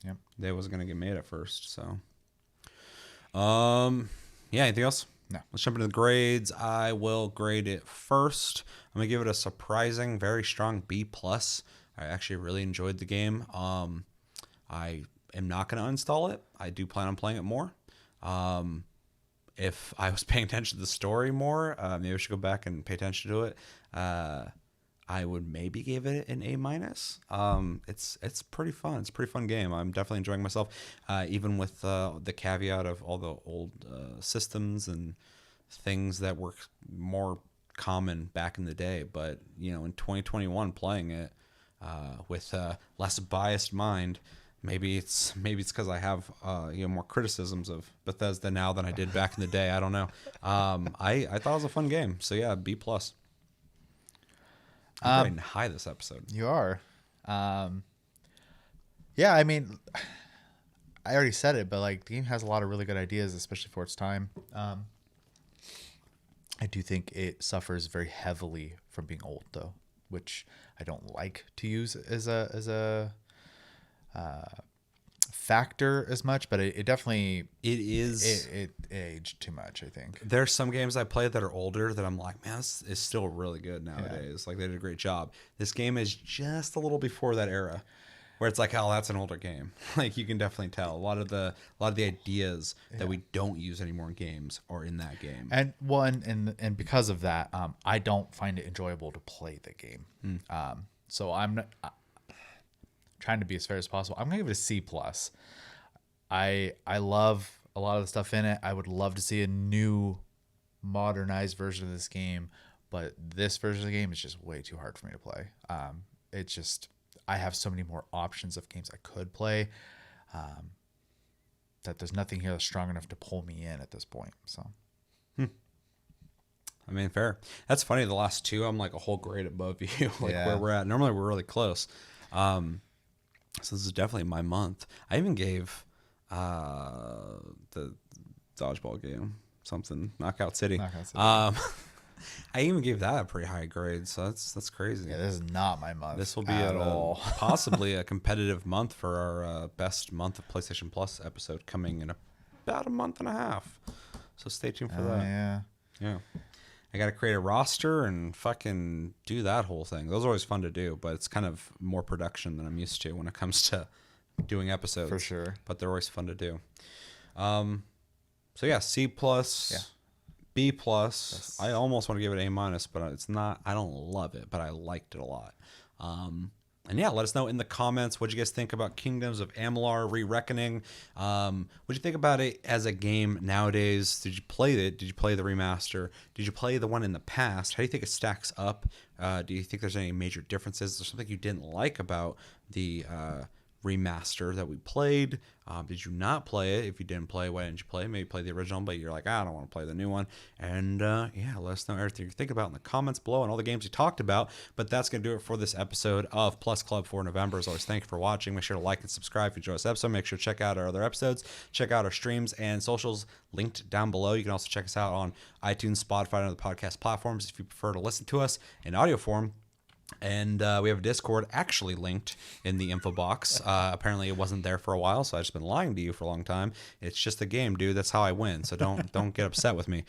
Speaker 2: Yep,
Speaker 1: they wasn't gonna get made at first. So, yeah. Anything else?
Speaker 2: No.
Speaker 1: Let's jump into the grades. I will grade it first. I'm gonna give it a surprising, very strong B+. I actually really enjoyed the game. I am not gonna uninstall it. I do plan on playing it more. If I was paying attention to the story more, maybe I should go back and pay attention to it. I would maybe give it an A-. It's pretty fun. It's a pretty fun game. I'm definitely enjoying myself, even with the caveat of all the old systems and things that were more common back in the day. But in 2021, playing it with a less biased mind, maybe it's because I have more criticisms of Bethesda now than I did back in the day. I don't know. I thought it was a fun game. So yeah, B+. I'm getting high this episode.
Speaker 2: You are. Yeah, I mean, I already said it, but like the game has a lot of really good ideas, especially for its time. I do think it suffers very heavily from being old, though, which I don't like to use as a factor as much, but it definitely it aged too much, I think.
Speaker 1: There's some games I played that are older that I'm like, man, this is still really good nowadays. Like they did a great job. This game is just a little before that era. where it's like, oh, that's an older game. Like you can definitely tell a lot of the ideas that we don't use anymore in games are in that game.
Speaker 2: And and because of that, I don't find it enjoyable to play the game. So I'm not, trying to be as fair as possible. I'm gonna give it a C plus. I love a lot of the stuff in it. I would love to see a new modernized version of this game, but this version of the game is just way too hard for me to play. It's just, I have so many more options of games I could play, that there's nothing here that's strong enough to pull me in at this point. So
Speaker 1: I mean, fair. That's funny. The last two, I'm like a whole grade above you, like where we're at. Normally, we're really close. So this is definitely my month. I even gave the dodgeball game something, Knockout City. I even gave that a pretty high grade. So that's crazy.
Speaker 2: Yeah, this is not my month.
Speaker 1: This will be
Speaker 2: at all.
Speaker 1: Possibly a competitive month for our best month of PlayStation Plus episode coming in about a month and a half. So stay tuned for that. Yeah. I got to create a roster and fucking do that whole thing. Those are always fun to do, but it's kind of more production than I'm used to when it comes to doing episodes.
Speaker 2: For sure.
Speaker 1: But they're always fun to do. So yeah, C plus, B plus. Yes. I almost want to give it A minus, but it's not. I don't love it, but I liked it a lot. And yeah, let us know in the comments what you guys think about Kingdoms of Amalur ReReckoning. What do you think about it as a game nowadays? Did you play it? Did you play the remaster? Did you play the one in the past? How do you think it stacks up? Do you think there's any major differences? Is there something you didn't like about the remaster that we played? Did you not play it? If you didn't play, why didn't you play it? Maybe play the original, but you're like, I don't want to play the new one. And yeah, let us know everything you're thinking about in the comments below and all the games you talked about. But that's going to do it for this episode of Plus Club for November. As always, thank you for watching. Make sure to like and subscribe if you enjoyed this episode. Make sure to check out our other episodes. Check out our streams and socials linked down below. You can also check us out on iTunes, Spotify, and other podcast platforms if you prefer to listen to us in audio form. And we have a Discord actually linked in the info box. Apparently it wasn't there for a while, so I've just been lying to you for a long time. It's just a game, dude. That's how I win. So don't get upset with me.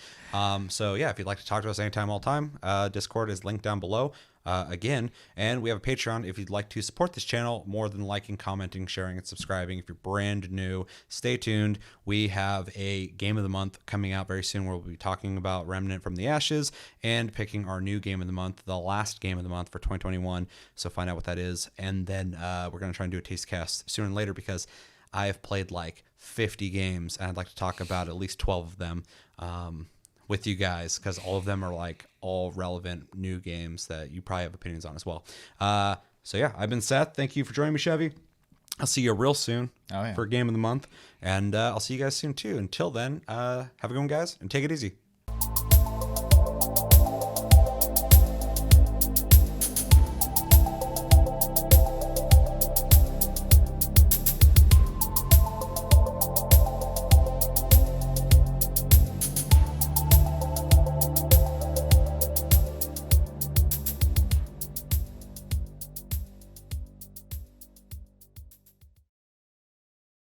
Speaker 1: So yeah, if you'd like to talk to us anytime, all time, Discord is linked down below. Again, and we have a Patreon if you'd like to support this channel more than liking, commenting, sharing, and subscribing. If you're brand new, stay tuned. We have a game of the month coming out very soon where we'll be talking about Remnant from the Ashes and picking our new game of the month, the last game of the month for 2021. So find out what that is, and then we're going to try and do a taste cast sooner and later because I have played like 50 games and I'd like to talk about at least 12 of them with you guys, because all of them are like all relevant new games that you probably have opinions on as well. So yeah, I've been Seth. Thank you for joining me, Chevy. I'll see you real soon for Game of the Month, and I'll see you guys soon too. Until then, have a good one, guys, and take it easy.